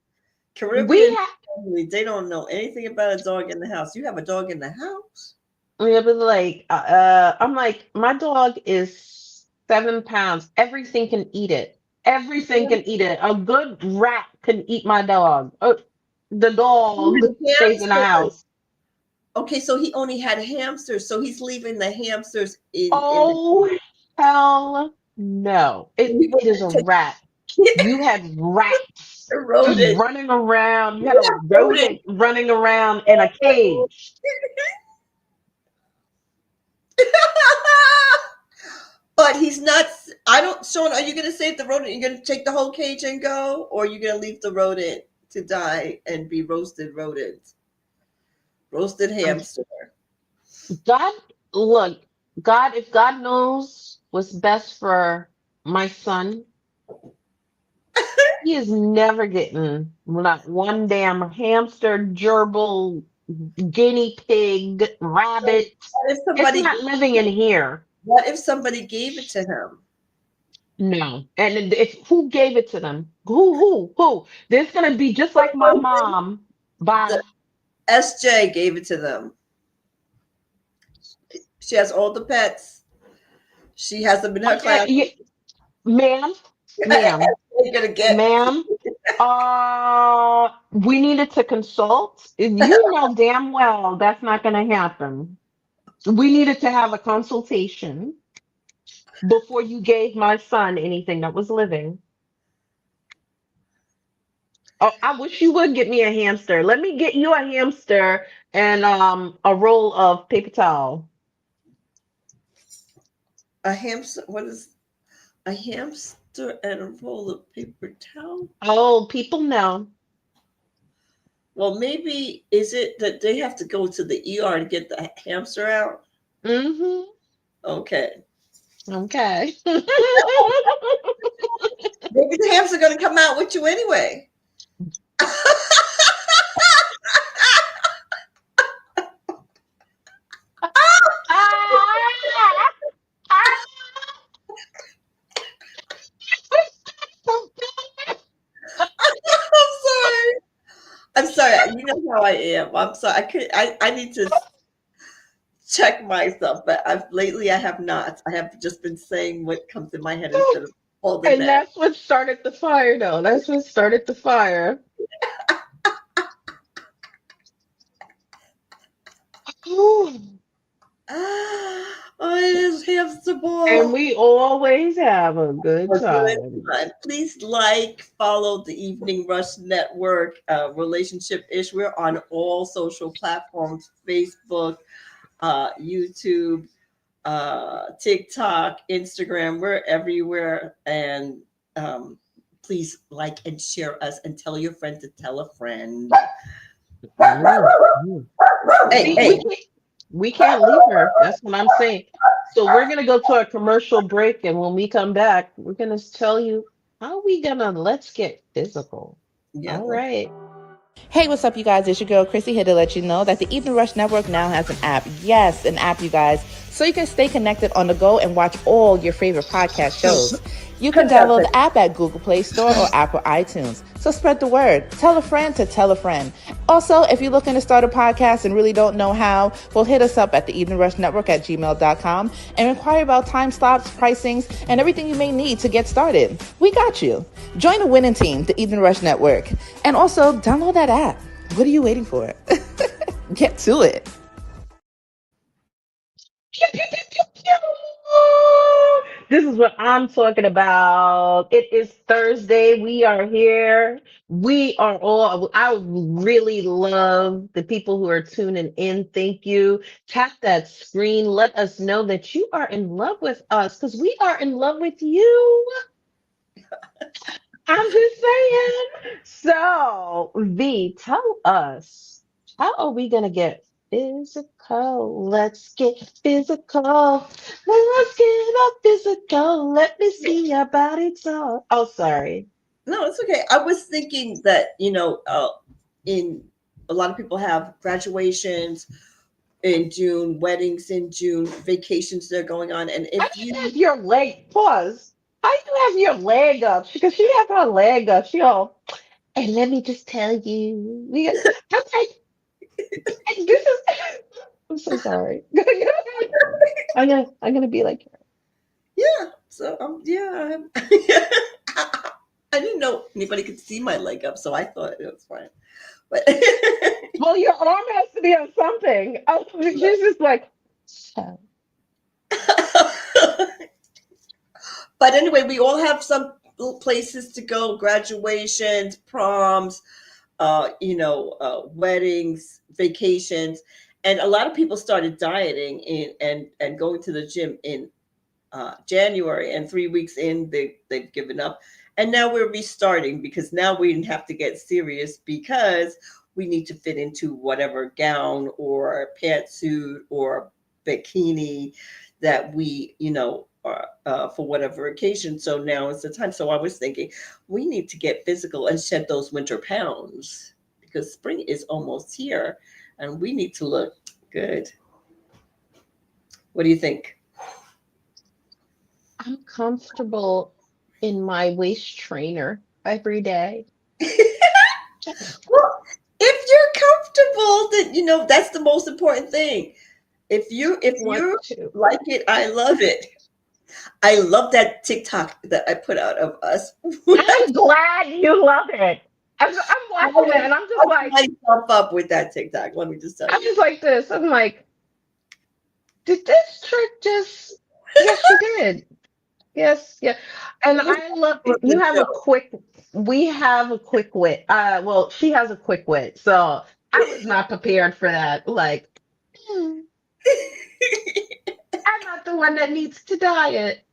[SPEAKER 5] Caribbean
[SPEAKER 1] have.
[SPEAKER 5] family. They don't know anything about a dog in the house. You have a dog in the house?
[SPEAKER 1] Yeah, but like, I'm like, my dog is 7 pounds. Everything can eat it. Everything can eat it. A good rat can eat my dog. The dog stays in the
[SPEAKER 5] Hamsters.
[SPEAKER 1] house.
[SPEAKER 5] Okay, so he only had hamsters. So he's leaving the hamsters in the
[SPEAKER 1] Oh, hell no.
[SPEAKER 5] he
[SPEAKER 1] It is a
[SPEAKER 5] went
[SPEAKER 1] rat. You had rats
[SPEAKER 5] to
[SPEAKER 1] just
[SPEAKER 5] rodent.
[SPEAKER 1] running around. You had a
[SPEAKER 5] Yeah, rodent.
[SPEAKER 1] rodent running around in a cage.
[SPEAKER 5] But he's not. I don't. Sean, are you going to save the rodent? You're going to take the whole cage and go, or are you going to leave the rodent to die and be roasted rodent, roasted hamster?
[SPEAKER 1] God, look, God, if God knows what's best for my son, he is never getting not one damn hamster, gerbil, guinea pig, rabbit.
[SPEAKER 5] What if
[SPEAKER 1] It's
[SPEAKER 5] somebody?
[SPEAKER 1] not living in here.
[SPEAKER 5] What if somebody gave it to him?
[SPEAKER 1] No. And if who gave it to them? Who? There's gonna be just like my mom.
[SPEAKER 5] The
[SPEAKER 1] Bye.
[SPEAKER 5] SJ gave it to them. She has all the pets. She has them in her
[SPEAKER 1] Okay,
[SPEAKER 5] class.
[SPEAKER 1] ma'am, ma'am,
[SPEAKER 5] They're gonna get.
[SPEAKER 1] ma'am. We needed to consult. You know damn well that's not gonna happen. We needed to have a consultation before you gave my son anything that was living. Oh, I wish you would get me a hamster. Let me get you a hamster and a roll of paper towel.
[SPEAKER 5] A hamster. What is a hamster and a roll of paper towel?
[SPEAKER 1] Oh, people know.
[SPEAKER 5] Well, maybe is it that they have to go to the ER to get the hamster out?
[SPEAKER 1] Mm-hmm.
[SPEAKER 5] Okay.
[SPEAKER 1] Okay.
[SPEAKER 5] Maybe the hamster gonna come out with you anyway. how I am. I'm sorry. I need to check myself, but lately I have not. I have just been saying what comes in my head instead of holding
[SPEAKER 1] And
[SPEAKER 5] back.
[SPEAKER 1] that's what started the fire, though. That's what started the fire.
[SPEAKER 5] Oh, it is hamster
[SPEAKER 1] And
[SPEAKER 5] ball.
[SPEAKER 1] we always have a good
[SPEAKER 5] A good
[SPEAKER 1] time.
[SPEAKER 5] time. Please follow the Evening Rush Network, Relationship Ish. We're on all social platforms: Facebook, YouTube, TikTok, Instagram. We're everywhere. And please like and share us and tell your friend to tell a friend.
[SPEAKER 1] Mm, mm.
[SPEAKER 5] Hey,
[SPEAKER 1] See,
[SPEAKER 5] hey.
[SPEAKER 1] we can't leave her. That's what I'm saying. So we're gonna go to a commercial break, and when we come back, we're gonna tell you how we gonna let's get physical.
[SPEAKER 5] Yeah,
[SPEAKER 1] All right.
[SPEAKER 2] Hey, what's up, you guys? It's your girl, Chrissy, here to let you know that the Evening Rush Network now has an app. Yes, an app, you guys. So you can stay connected on the go and watch all your favorite podcast shows. You can download the app at Google Play Store or Apple iTunes. So spread the word. Tell a friend to tell a friend. Also, if you're looking to start a podcast and really don't know how, well, hit us up at the Evening Rush Network at gmail.com and inquire about time slots, pricings, and everything you may need to get started. We got you. Join the winning team, the Evening Rush Network. And also, download that app. What are you waiting for? Get to it.
[SPEAKER 1] Pew, pew, pew, pew, pew. This is what I'm talking about. It is Thursday. We are here. We are all, I really love the people who are tuning in. Thank you. Tap that screen. Let us know that you are in love with us because we are in love with you. I'm just saying. So, V, tell us, how are we going to get physical? Let's get physical. Let's get up physical. Let me see your body talk. Oh, sorry.
[SPEAKER 5] no, it's okay. I was thinking that, in a lot of people have graduations in June, weddings in June, vacations they're going on. And
[SPEAKER 1] How
[SPEAKER 5] if
[SPEAKER 1] do you
[SPEAKER 5] you,
[SPEAKER 1] have your leg, pause. How do you have your leg up? Because she have her leg up. She all, and let me just tell you, I'm like, this is, I'm so sorry. I'm gonna be like,
[SPEAKER 5] yeah, so yeah, I didn't know anybody could see my leg up, so I thought it was fine. But
[SPEAKER 1] well, your arm has to be on something. Oh, she's just like, so.
[SPEAKER 5] but anyway, we all have some places to go: graduations, proms, weddings, vacations, and a lot of people started dieting and going to the gym in January, and 3 weeks in, they've given up, and now we're restarting because now we didn't have to get serious because we need to fit into whatever gown or pantsuit or bikini that we are, for whatever occasion. So now is the time. So I was thinking we need to get physical and shed those winter pounds because spring is almost here, and we need to look good. What do you think?
[SPEAKER 1] I'm comfortable in my waist trainer every day.
[SPEAKER 5] Well, if you're comfortable, then that's the most important thing. If you
[SPEAKER 1] Want to.
[SPEAKER 5] like it, I love it. I love that TikTok that I put out of us.
[SPEAKER 1] I'm glad you love it. I'm
[SPEAKER 5] I
[SPEAKER 1] watching it
[SPEAKER 5] was
[SPEAKER 1] and I'm just
[SPEAKER 5] fucking
[SPEAKER 1] like,
[SPEAKER 5] myself up with that TikTok. Let me just tell
[SPEAKER 1] I'm
[SPEAKER 5] you.
[SPEAKER 1] just like this. I'm like, did this trick just? Yes, she did. Yes, yeah. And
[SPEAKER 5] It was
[SPEAKER 1] I love
[SPEAKER 5] a
[SPEAKER 1] you
[SPEAKER 5] good
[SPEAKER 1] have a
[SPEAKER 5] show.
[SPEAKER 1] quick we have a quick wit. Well, she has a quick wit. So I was not prepared for that. Like, hmm, I'm not the one that needs to diet.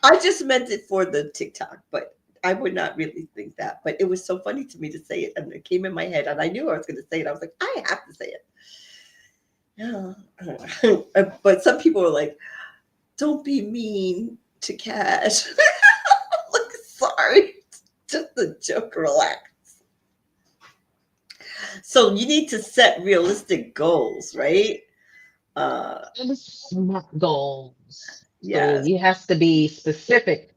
[SPEAKER 5] I just meant it for the TikTok, but I would not really think that. But it was so funny to me to say it, and it came in my head, and I knew I was going to say it. I was like, I have to say it. Yeah. But some people were like, don't be mean to Cash. Like, sorry. Just a joke, relax. So you need to set realistic goals, right? Uh
[SPEAKER 1] And smart goals. So
[SPEAKER 5] yes.
[SPEAKER 1] it has to be specific,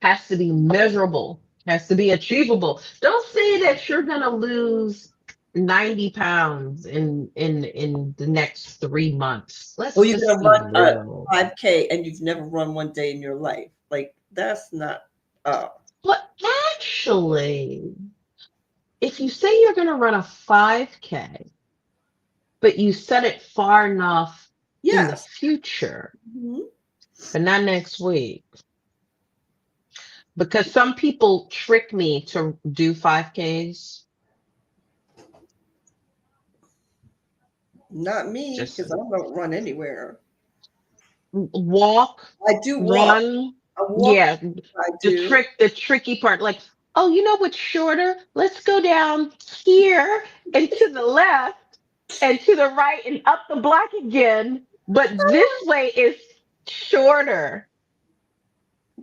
[SPEAKER 1] has to be measurable. Has to be achievable. Don't say that you're gonna lose 90 pounds in the next 3 months.
[SPEAKER 5] Or
[SPEAKER 1] Let's
[SPEAKER 5] you're
[SPEAKER 1] just
[SPEAKER 5] gonna
[SPEAKER 1] be
[SPEAKER 5] run a
[SPEAKER 1] real.
[SPEAKER 5] 5K and you've never run one day in your life. Like that's not.
[SPEAKER 1] But actually, if you say you're gonna run a 5K, but you set it far enough in the
[SPEAKER 5] Yes.
[SPEAKER 1] future,
[SPEAKER 5] Mhm.
[SPEAKER 1] but not next week, because some people trick me to do 5Ks.
[SPEAKER 5] Not me,
[SPEAKER 1] Just
[SPEAKER 5] because I don't run anywhere.
[SPEAKER 1] walk,
[SPEAKER 5] I do walk.
[SPEAKER 1] run.
[SPEAKER 5] I walk.
[SPEAKER 1] Yeah,
[SPEAKER 5] I do.
[SPEAKER 1] the tricky part, like, oh, you know what's shorter? Let's go down here and to the left and to the right and up the block again. But this way is shorter.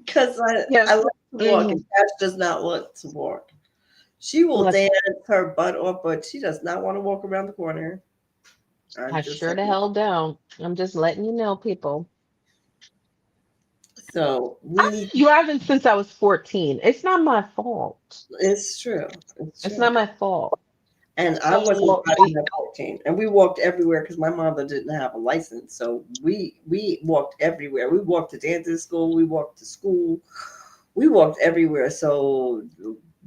[SPEAKER 5] Because
[SPEAKER 1] Yeah.
[SPEAKER 5] I like to walk,
[SPEAKER 1] Hmm.
[SPEAKER 5] and Cash does not want to walk. She will
[SPEAKER 1] Look,
[SPEAKER 5] dance her butt off, but she does not want to walk around the corner. I'm
[SPEAKER 1] I
[SPEAKER 5] just
[SPEAKER 1] sure the
[SPEAKER 5] saying.
[SPEAKER 1] hell don't. I'm just letting you know, people.
[SPEAKER 5] So we
[SPEAKER 1] I've
[SPEAKER 5] need.
[SPEAKER 1] been driving since I was 14. It's not my fault.
[SPEAKER 5] It's true. It's
[SPEAKER 1] It's
[SPEAKER 5] true.
[SPEAKER 1] not my fault.
[SPEAKER 5] And I wasn't
[SPEAKER 1] So,
[SPEAKER 5] driving at 14. And we walked everywhere because my mother didn't have a license. So we walked everywhere. We walked to dancing school. We walked to school. We walked everywhere. So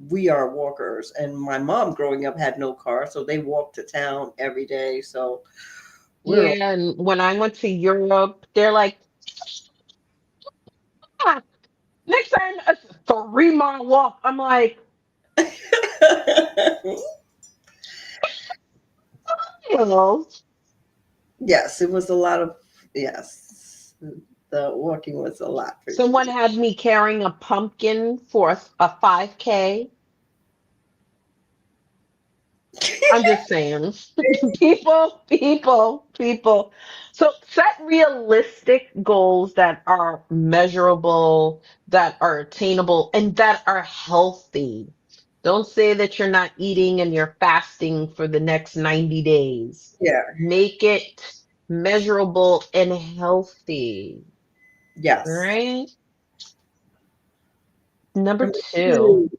[SPEAKER 5] we are walkers. And my mom growing up had no car. So they walked to town every day. So we're
[SPEAKER 1] yeah, and when I went to Europe, they're like, "Ah, next time a 3 mile walk." I'm like, "Oh."
[SPEAKER 5] yes, it was a lot of yes. The walking was a lot for
[SPEAKER 1] Someone
[SPEAKER 5] sure.
[SPEAKER 1] had me carrying a pumpkin for a 5K. I'm just saying. People. So set realistic goals that are measurable, that are attainable, and that are healthy. Don't say that you're not eating and you're fasting for the next 90 days.
[SPEAKER 5] Yeah.
[SPEAKER 1] Make it measurable and healthy. All
[SPEAKER 5] Yes.
[SPEAKER 1] right. Number
[SPEAKER 5] Number
[SPEAKER 1] two.
[SPEAKER 5] 2,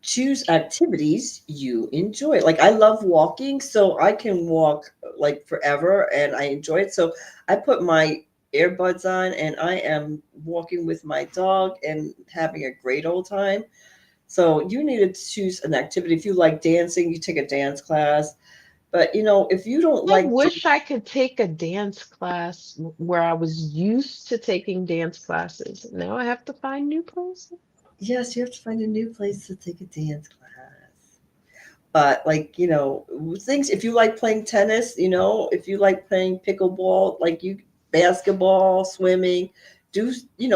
[SPEAKER 5] choose activities you enjoy. Like I love walking, so I can walk like forever and I enjoy it. So I put my earbuds on and I am walking with my dog and having a great old time. So you need to choose an activity. If you like dancing, you take a dance class. But if you don't
[SPEAKER 1] I
[SPEAKER 5] like
[SPEAKER 1] wish I could take a dance class where I was used to taking dance classes. Now I have to find new places.
[SPEAKER 5] yes, you have to find a new place to take a dance class. But like, things if you like playing tennis, if you like playing pickleball, like you basketball, swimming, do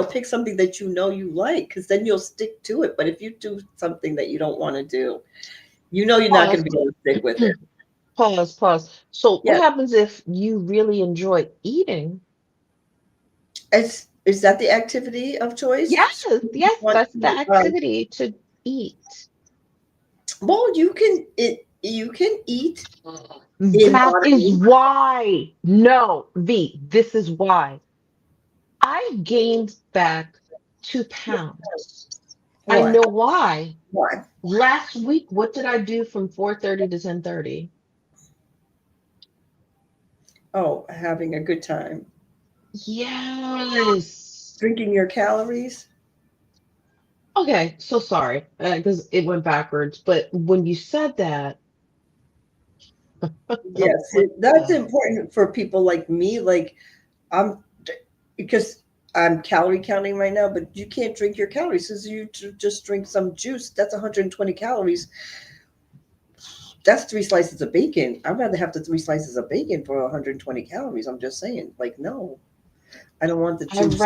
[SPEAKER 5] pick something that you like because then you'll stick to it. But if you do something that you don't want to do, you're not going
[SPEAKER 1] Pause,
[SPEAKER 5] to be able to stick with it.
[SPEAKER 1] pause. So what
[SPEAKER 5] Yeah.
[SPEAKER 1] happens if you really enjoy eating?
[SPEAKER 5] Is that the activity of choice?
[SPEAKER 1] Yes,
[SPEAKER 5] Want
[SPEAKER 1] that's the
[SPEAKER 5] to,
[SPEAKER 1] activity to eat.
[SPEAKER 5] well, you can eat in
[SPEAKER 1] That is
[SPEAKER 5] moderation.
[SPEAKER 1] why. No, V, this is why. I gained back 2 pounds. I
[SPEAKER 5] Why?
[SPEAKER 1] know why.
[SPEAKER 5] Why?
[SPEAKER 1] Last week, what did I do from 4:30 to 10:30?
[SPEAKER 5] Oh, having a good time.
[SPEAKER 1] Yes.
[SPEAKER 5] Drinking your calories.
[SPEAKER 1] Okay, so sorry, because it went backwards. But when you said that, I'm
[SPEAKER 5] Yes,
[SPEAKER 1] like,
[SPEAKER 5] that's important for people like me. Like I'm because I'm calorie counting right now, but you can't drink your calories. So you just drink some juice. That's 120 calories. That's 3 slices of bacon. I'd rather have the 3 slices of bacon for 120 calories. I'm just saying, like, no, I don't want the juice.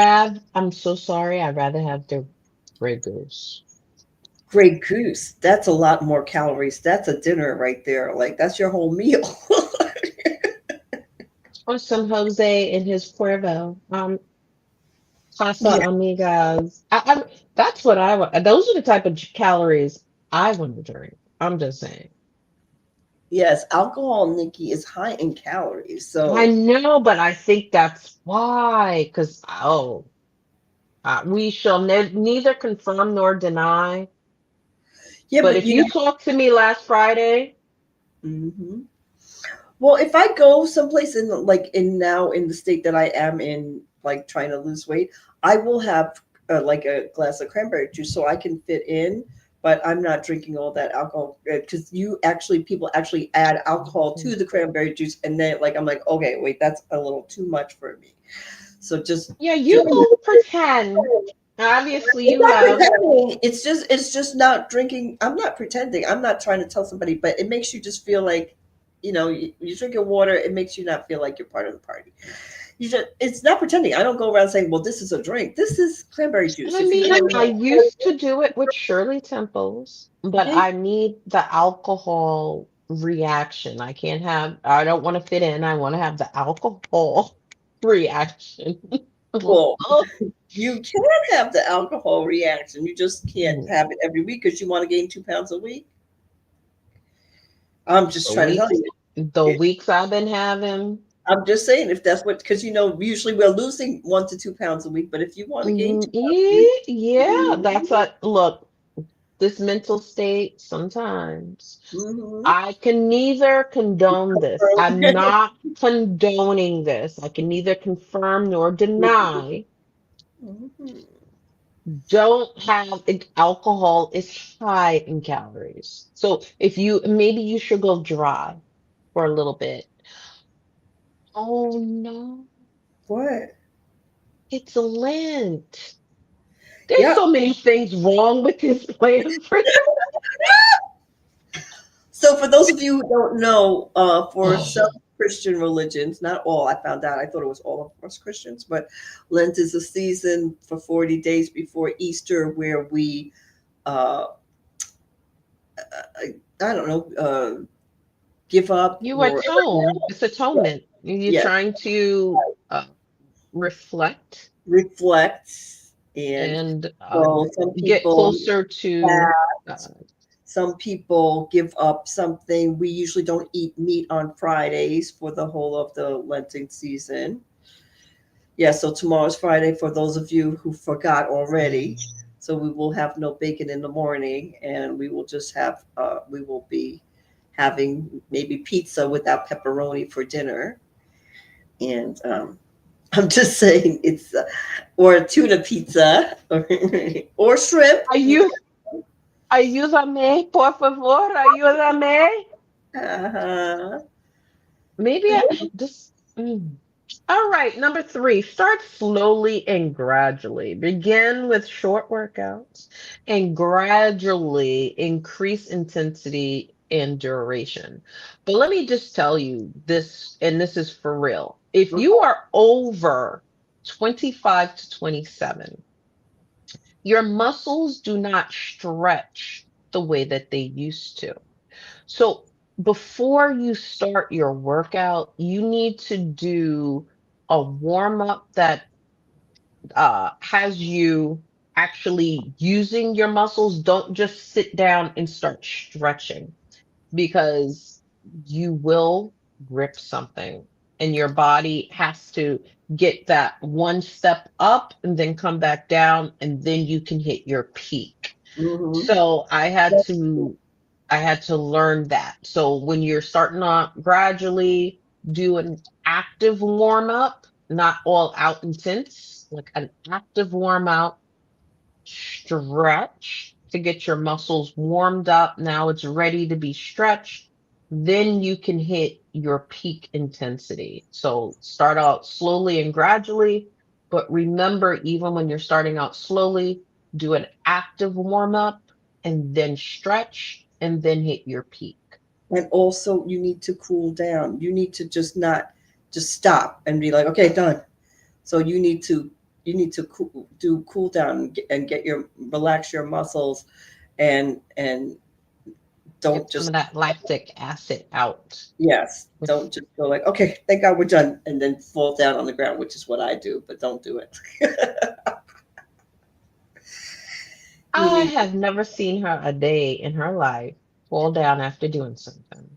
[SPEAKER 1] I'm so sorry. I'd rather have the Grey Goose
[SPEAKER 5] Grey Goose. That's a lot more calories. That's a dinner right there. Like that's your whole meal.
[SPEAKER 1] or some Jose in his Cuervo. Casa
[SPEAKER 5] Yeah.
[SPEAKER 1] Amigas. That's what I want. Those are the type of calories I want to drink. I'm just saying.
[SPEAKER 5] Yes, alcohol, Nikki, is high in calories.
[SPEAKER 1] I
[SPEAKER 5] So
[SPEAKER 1] know, but I think that's why. Because, oh. We shall neither confirm nor deny.
[SPEAKER 5] Yeah,
[SPEAKER 1] But
[SPEAKER 5] but
[SPEAKER 1] if you talked to me last Friday,
[SPEAKER 5] Mhm. Well, if I go someplace in now in the state that I am in, like trying to lose weight, I will have like a glass of cranberry juice so I can fit in. But I'm not drinking all that alcohol because people actually add alcohol to the cranberry juice, and then like I'm like, okay, wait, that's a little too much for me. So just
[SPEAKER 1] yeah, you
[SPEAKER 5] just
[SPEAKER 1] will pretend. Obviously,
[SPEAKER 5] it's
[SPEAKER 1] you
[SPEAKER 5] not
[SPEAKER 1] have.
[SPEAKER 5] pretending. It's just not drinking. I'm not pretending. I'm not trying to tell somebody, but it makes you just feel like, you drink your water. It makes you not feel like you're part of the party. It's not pretending. I don't go around saying, "Well, this is a drink. This is cranberry
[SPEAKER 1] And
[SPEAKER 5] juice."
[SPEAKER 1] I
[SPEAKER 5] If you
[SPEAKER 1] mean,
[SPEAKER 5] want
[SPEAKER 1] I
[SPEAKER 5] to,
[SPEAKER 1] used to do it with Shirley Temples, but
[SPEAKER 5] yeah,
[SPEAKER 1] I need the alcohol reaction. I don't want to fit in. I want to have the alcohol reaction.
[SPEAKER 5] well,
[SPEAKER 1] Oh,
[SPEAKER 5] you can have the alcohol reaction. You just can't
[SPEAKER 1] the
[SPEAKER 5] have it every week because you want to gain 2 pounds a week. I'm just trying to tell
[SPEAKER 1] weeks,
[SPEAKER 5] you.
[SPEAKER 1] the weeks I've been having.
[SPEAKER 5] I'm just saying if that's what, because usually we're losing 1 to 2 pounds a week, but if you want to gain 2 pounds a week,
[SPEAKER 1] Yeah, that's what, look, this mental state sometimes.
[SPEAKER 5] mm-hmm.
[SPEAKER 1] I can neither condone this. I'm not condoning this. I can neither confirm nor deny.
[SPEAKER 5] Mhm.
[SPEAKER 1] Don't have alcohol is high in calories. So if maybe you should go dry for a little bit. Oh no,
[SPEAKER 5] What?
[SPEAKER 1] it's Lent. There's
[SPEAKER 5] Yeah.
[SPEAKER 1] so many things wrong with this plan for
[SPEAKER 5] So for those of you who don't know, for some Christian religions, not all, I found out, I thought it was all of us Christians, but Lent is a season for 40 days before Easter where we, uh, I don't know, give up
[SPEAKER 1] you
[SPEAKER 5] or
[SPEAKER 1] atone. It's atonement. You're
[SPEAKER 5] yeah,
[SPEAKER 1] trying to reflect
[SPEAKER 5] reflect. And
[SPEAKER 1] and
[SPEAKER 5] so some
[SPEAKER 1] get
[SPEAKER 5] people
[SPEAKER 1] closer to.
[SPEAKER 5] fast, some people give up something. We usually don't eat meat on Fridays for the whole of the Lenten season. Yeah, so tomorrow's Friday for those of you who forgot already. So we will have no bacon in the morning, and we will be having maybe pizza without pepperoni for dinner. And I'm just saying or a tuna pizza or shrimp.
[SPEAKER 1] Ayu, ayúdame, por favor, ayúdame.
[SPEAKER 5] Uh-huh.
[SPEAKER 1] Maybe just. All right, number three, start slowly and gradually. Begin with short workouts and gradually increase intensity and duration. But let me just tell you this, and this is for real. If you are over 25 to 27, your muscles do not stretch the way that they used to. So before you start your workout, you need to do a warm up that has you actually using your muscles. Don't just sit down and start stretching because you will rip something and your body has to get that one step up and then come back down and then you can hit your peak.
[SPEAKER 5] Mm-hmm.
[SPEAKER 1] So I had to learn that. So when you're starting off gradually, do an active warm up, not all out intense, like an active warm out, stretch to get your muscles warmed up. Now it's ready to be stretched. Then you can hit your peak intensity. So start out slowly and gradually, but remember, even when you're starting out slowly, do an active warm up and then stretch and then hit your peak.
[SPEAKER 5] And also, you need to cool down. You need to just not just stop and be like, okay, done. So do cool down and get your relax your muscles and don't
[SPEAKER 1] Get some
[SPEAKER 5] just
[SPEAKER 1] of that lactic acid out.
[SPEAKER 5] yes, don't just go like, okay, thank God we're done, and then fall down on the ground, which is what I do, but don't do it. You
[SPEAKER 1] I
[SPEAKER 5] need
[SPEAKER 1] have never seen her a day in her life fall down after doing something.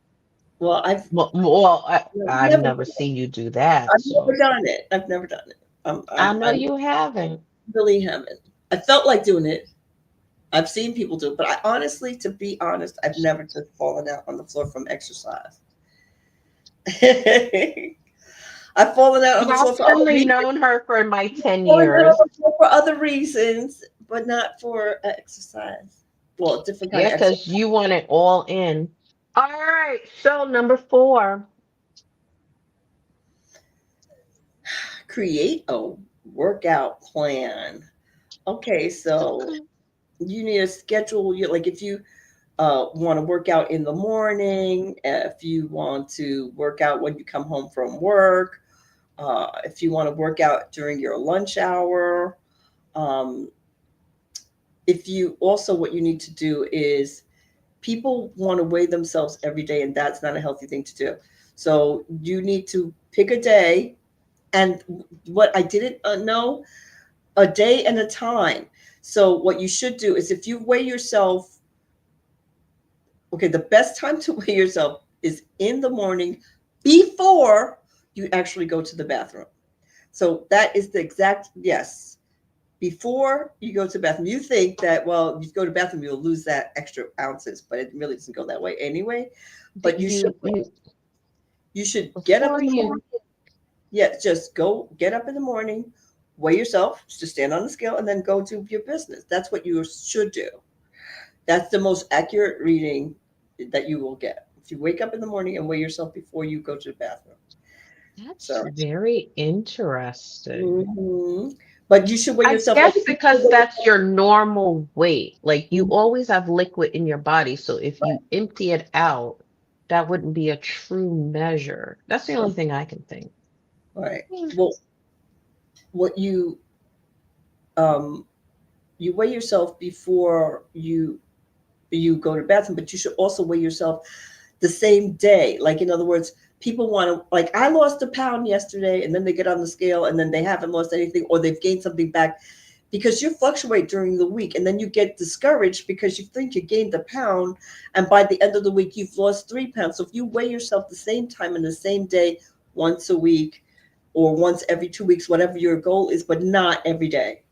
[SPEAKER 5] well,
[SPEAKER 1] Well, I've
[SPEAKER 5] never
[SPEAKER 1] never seen you do that.
[SPEAKER 5] I've never
[SPEAKER 1] So
[SPEAKER 5] done it. I've never done it.
[SPEAKER 1] I know
[SPEAKER 5] I'm
[SPEAKER 1] you haven't.
[SPEAKER 5] really haven't. I felt like doing it. I've seen people do it, but I honestly, to be honest, I've never just fallen out on the floor from exercise. I've fallen out on the floor
[SPEAKER 1] I've
[SPEAKER 5] for other
[SPEAKER 1] only
[SPEAKER 5] reasons.
[SPEAKER 1] known her for my 10
[SPEAKER 5] Fallen out on
[SPEAKER 1] years.
[SPEAKER 5] the floor for other reasons, but not for exercise. Well, different kind
[SPEAKER 1] Yeah,
[SPEAKER 5] of exercise.
[SPEAKER 1] because you want it all in. All right. So, number four.
[SPEAKER 5] Create a workout plan. Okay, so you need to schedule your, like if you want to work out in the morning, if you want to work out when you come home from work, if you want to work out during your lunch hour. Um, if you also, what you need to do is people want to weigh themselves every day, and that's not a healthy thing to do. So you need to pick a day. And what I didn't know, a day and a time. So what you should do is if you weigh yourself, okay, the best time to weigh yourself is in the morning before you actually go to the bathroom. So that is the exact, yes. Before you go to the bathroom, you think that, well, you go to the bathroom, you'll lose that extra ounces, but it really doesn't go that way anyway. But
[SPEAKER 1] You
[SPEAKER 5] you should get up
[SPEAKER 1] before
[SPEAKER 5] in the morning.
[SPEAKER 1] you
[SPEAKER 5] Yeah, just go get up in the morning, weigh yourself, just stand on the scale, and then go do your business. That's what you should do. That's the most accurate reading that you will get. If you wake up in the morning and weigh yourself before you go to the bathroom.
[SPEAKER 1] That's
[SPEAKER 5] So,
[SPEAKER 1] very interesting.
[SPEAKER 5] mhm. But you should weigh
[SPEAKER 1] I
[SPEAKER 5] yourself like
[SPEAKER 1] guess
[SPEAKER 5] if you
[SPEAKER 1] because
[SPEAKER 5] weigh
[SPEAKER 1] that's your normal weight. Like you
[SPEAKER 5] yourself.
[SPEAKER 1] always have liquid in your body. So if you empty it out, that wouldn't be a true measure. That's the only thing I can think.
[SPEAKER 5] Right.
[SPEAKER 1] Hmm.
[SPEAKER 5] Well, what um you weigh yourself before you go to the bathroom, but you should also weigh yourself the same day. Like in other words, people want to, like I lost a pound yesterday, and then they get on the scale and then they haven't lost anything or they've gained something back because you fluctuate during the week and then you get discouraged because you think you gained a pound and by the end of the week you've lost 3 pounds. So if you weigh yourself the same time and the same day once a week or once every 2 weeks, whatever your goal is, but not every day.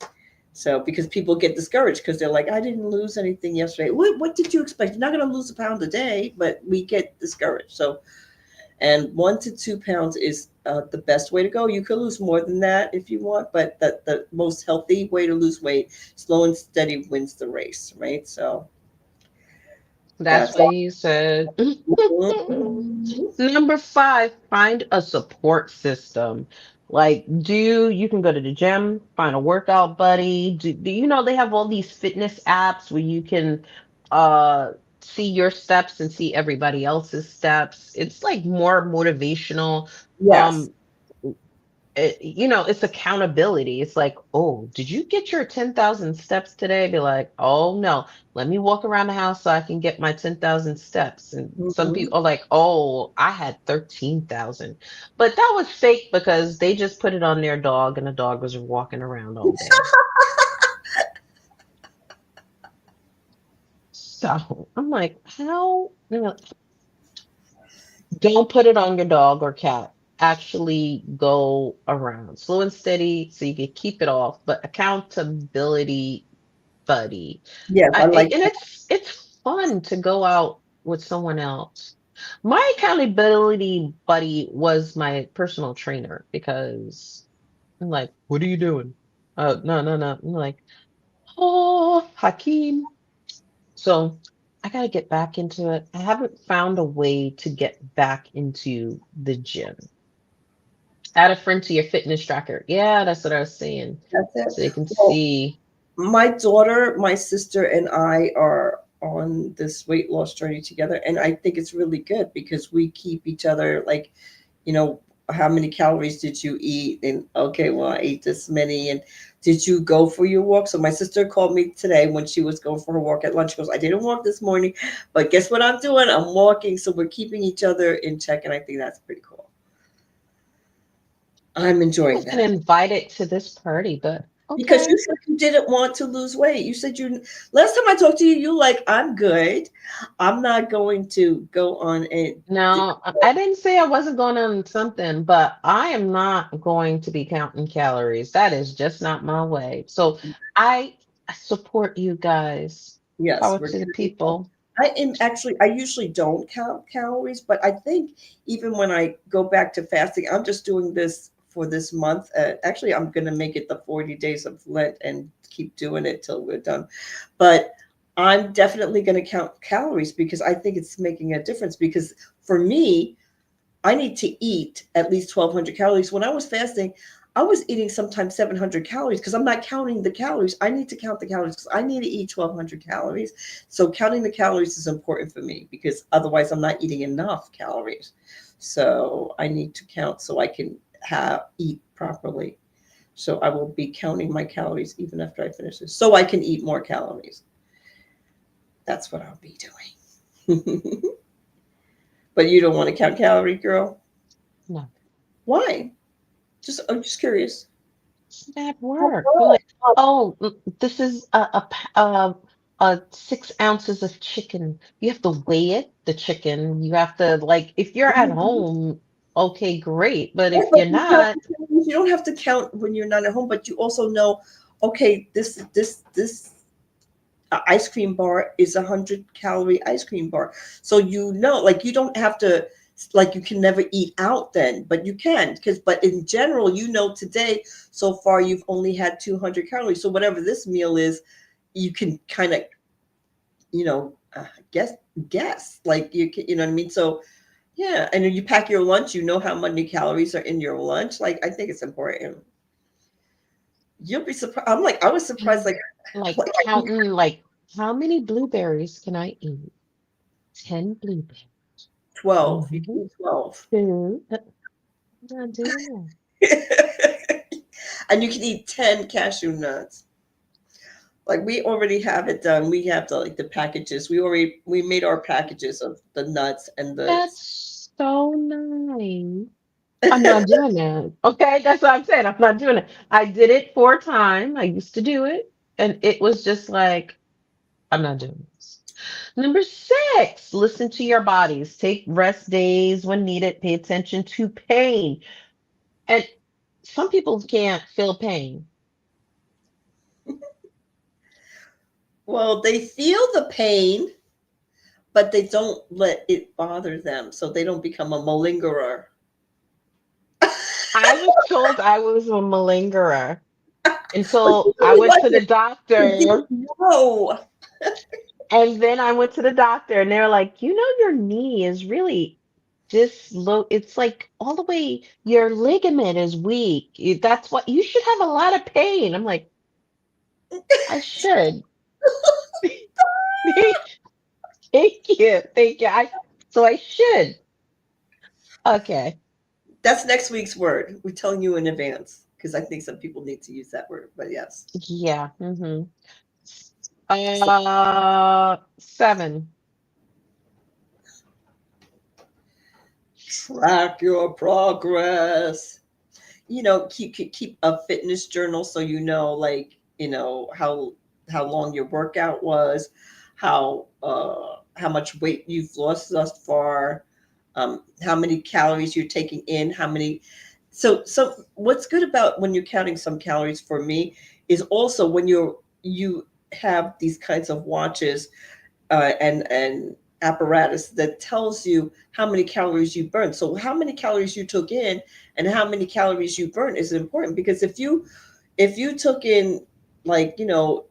[SPEAKER 5] So because people get discouraged because they're like, I didn't lose anything yesterday. What did you expect? You're not going to lose a pound a day, but we get discouraged. So, and 1 to 2 pounds is the best way to go. You could lose more than that if you want, but the most healthy way to lose weight, slow and steady wins the race, right? So
[SPEAKER 1] That's
[SPEAKER 5] that's
[SPEAKER 1] what he said.
[SPEAKER 5] Mhm.
[SPEAKER 1] Number five, find a support system. Like, you can go to the gym, find a workout buddy. Do you know they have all these fitness apps where you can see your steps and see everybody else's steps? It's like more motivational.
[SPEAKER 5] Yes.
[SPEAKER 1] Um, it's accountability. It's like, oh, did you get your 10,000 steps today? Be like, oh no, let me walk around the house so I can get my 10,000 steps. And some
[SPEAKER 5] Mhm.
[SPEAKER 1] people are like, oh, I had 13,000. But that was fake because they just put it on their dog and the dog was walking around all day. So I'm like, how? They're like, don't put it on your dog or cat. Actually go around slow and steady so you can keep it off, but accountability buddy.
[SPEAKER 5] Yes, I like
[SPEAKER 1] And it's fun to go out with someone else. My accountability buddy was my personal trainer because I'm like, what are you doing? Oh, no, no, no. I'm like, oh, Hakeem. So I got to get back into it. I haven't found a way to get back into the gym. Add a friend to your fitness tracker. Yeah, that's what I was saying.
[SPEAKER 5] that's it.
[SPEAKER 1] So they can
[SPEAKER 5] Well,
[SPEAKER 1] see.
[SPEAKER 5] my daughter, my sister, and I are on this weight loss journey together, and I think it's really good because we keep each other like, you know, how many calories did you eat? And okay, well, I ate this many. And did you go for your walk? So my sister called me today when she was going for her walk at lunch. She goes, I didn't walk this morning, but guess what I'm doing? I'm walking. So we're keeping each other in check, and I think that's pretty cool. I'm
[SPEAKER 1] I
[SPEAKER 5] enjoying
[SPEAKER 1] wasn't
[SPEAKER 5] that.
[SPEAKER 1] invited to this party, but
[SPEAKER 5] because you
[SPEAKER 1] Okay.
[SPEAKER 5] said you didn't want to lose weight. You said you last time I talked to you, you like, I'm good. I'm not going to go on a
[SPEAKER 1] No, I didn't say I wasn't going on something, but I am not going to be counting calories. That is just not my way. So I support you guys.
[SPEAKER 5] yes,
[SPEAKER 1] Power
[SPEAKER 5] we're
[SPEAKER 1] to the
[SPEAKER 5] gonna be fine.
[SPEAKER 1] people.
[SPEAKER 5] I am actually, I usually don't count calories, but I think even when I go back to fasting, I'm just doing this for this month. Actually, I'm going to make it the 40 days of Lent and keep doing it till we're done. But I'm definitely going to count calories because I think it's making a difference. Because for me, I need to eat at least 1,200 calories. When I was fasting, I was eating sometimes 700 calories because I'm not counting the calories. I need to count the calories because I need to eat 1,200 calories. So counting the calories is important for me because otherwise I'm not eating enough calories. So I need to count so I can have eat properly. So I will be counting my calories even after I finish this, so I can eat more calories. That's what I'll be doing. But you don't want to count calorie, girl?
[SPEAKER 1] No,
[SPEAKER 5] Why? Just I'm just curious.
[SPEAKER 1] it's bad work. You're like, oh, this is a 6 ounces of chicken. You have to weigh it, the chicken. You have to like, if you're at home, okay, great. But
[SPEAKER 5] Right,
[SPEAKER 1] if
[SPEAKER 5] but
[SPEAKER 1] you're
[SPEAKER 5] you count
[SPEAKER 1] not,
[SPEAKER 5] the calories. You don't have to count when you're not at home, but you also know, okay, this ice cream bar is 100-calorie ice cream bar. So you know, like you don't have to, like you can never eat out then, but you can because but in general, you know, today so far you've only had 200 calories. So whatever this meal is, you can kind of, you know, guess like you know what I mean. So yeah, and when you pack your lunch, you know how many calories are in your lunch. Like I think it's important. You'll be surprised. I'm like, I was surprised.
[SPEAKER 1] like
[SPEAKER 5] Like
[SPEAKER 1] counting, like, how many blueberries can I eat? 10 blueberries.
[SPEAKER 5] 12. You
[SPEAKER 1] Mhm.
[SPEAKER 5] can eat 12.
[SPEAKER 1] Two. I'm not doing that.
[SPEAKER 5] And you can eat 10 cashew nuts. Like we already have it done. We have the packages. We made our packages of the nuts and the
[SPEAKER 1] That's so nice. I'm not doing that. Okay, that's what I'm saying. I'm not doing it. I did it for a time. I used to do it, and it was just like, I'm not doing this. Number six, listen to your bodies. Take rest days when needed. Pay attention to pain. And some people can't feel pain.
[SPEAKER 5] well, they feel the pain, but they don't let it bother them, so they don't become a malingerer.
[SPEAKER 1] I was told I was a malingerer
[SPEAKER 5] But you
[SPEAKER 1] until I
[SPEAKER 5] really
[SPEAKER 1] went
[SPEAKER 5] like
[SPEAKER 1] to the
[SPEAKER 5] it. You
[SPEAKER 1] doctor.
[SPEAKER 5] didn't know.
[SPEAKER 1] And then I went to the doctor and they were like, you know, your knee is really dislo it's like all the way your ligament is weak. That's what you should have a lot of pain. I'm like, I should. Thank you. Thank you. So I should. Okay.
[SPEAKER 5] That's next week's word. We're telling you in advance because I think some people need to use that word. But yes,
[SPEAKER 1] Yeah.
[SPEAKER 5] so
[SPEAKER 1] 7.
[SPEAKER 5] track your progress. You know, keep a fitness journal so you know, like you know how long your workout was, how much weight you've lost thus far, how many calories you're taking in, how many. So what's good about when you're counting some calories for me is also when you have these kinds of watches and apparatus that tells you how many calories you burn. So how many calories you took in and how many calories you burn is important because if you took in like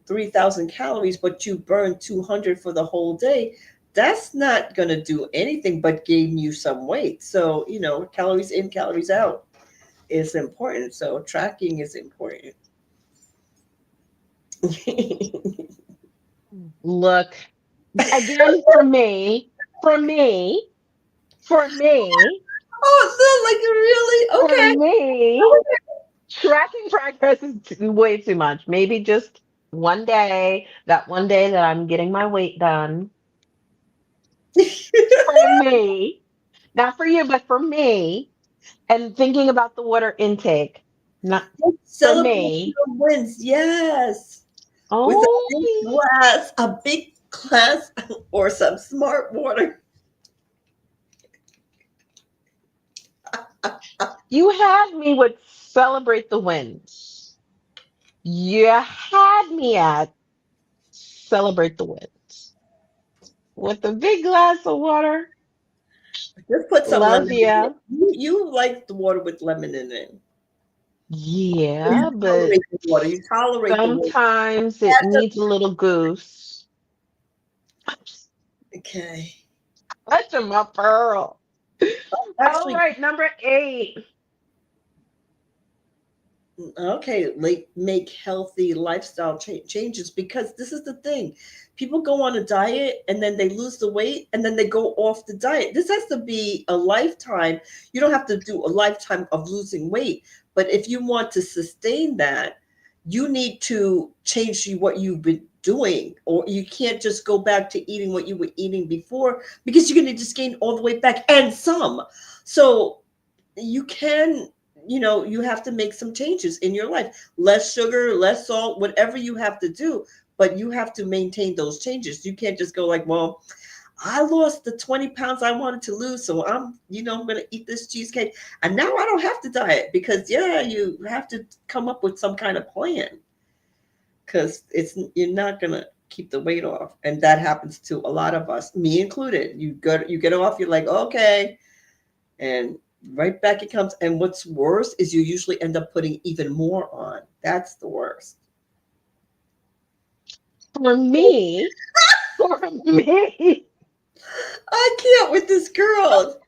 [SPEAKER 5] 3,000 calories but you burned 200 for the whole day, that's not going to do anything but gain you some weight. So calories in, calories out is important. So tracking is important.
[SPEAKER 1] Look, again for me,
[SPEAKER 5] Oh, it sounds like
[SPEAKER 1] for
[SPEAKER 5] you really
[SPEAKER 1] me, tracking progress is way too much. Maybe just one day that I'm getting my weight done
[SPEAKER 5] okay.
[SPEAKER 1] for me, not for you, but for me, and thinking about the water intake. Not for
[SPEAKER 5] Celebrate
[SPEAKER 1] me.
[SPEAKER 5] your wins. Yes. With
[SPEAKER 1] Oh,
[SPEAKER 5] a big glass or some smart water.
[SPEAKER 1] you had me with celebrate the wins. You had me at celebrate the wins with a big glass of water.
[SPEAKER 5] Just put some
[SPEAKER 1] Love
[SPEAKER 5] lemon in it.
[SPEAKER 1] ya.
[SPEAKER 5] You like the water with lemon in it. You
[SPEAKER 1] Yeah, but
[SPEAKER 5] tolerate the water. You tolerate the water.
[SPEAKER 1] sometimes it needs a little goose.
[SPEAKER 5] Okay.
[SPEAKER 1] Touch 'em up, Pearl. All
[SPEAKER 5] Actually,
[SPEAKER 1] right, number 8.
[SPEAKER 5] okay, like make healthy lifestyle changes because this is the thing. People go on a diet and then they lose the weight and then they go off the diet. This has to be a lifetime. You don't have to do a lifetime of losing weight, but if you want to sustain that, you need to change what you've been doing, or you can't just go back to eating what you were eating before because you're going to just gain all the way back and some. So you can, you have to make some changes in your life, less sugar, less salt, whatever you have to do, but you have to maintain those changes. You can't just go like, well, I lost the 20 pounds I wanted to lose, so I'm going to eat this cheesecake and now I don't have to diet, because you have to come up with some kind of plan, because you're not going to keep the weight off. And that happens to a lot of us, me included. You get off, you're like, okay, and right back it comes. And what's worse is you usually end up putting even more on. That's the worst.
[SPEAKER 1] For me, for me,
[SPEAKER 5] I can't with this girl.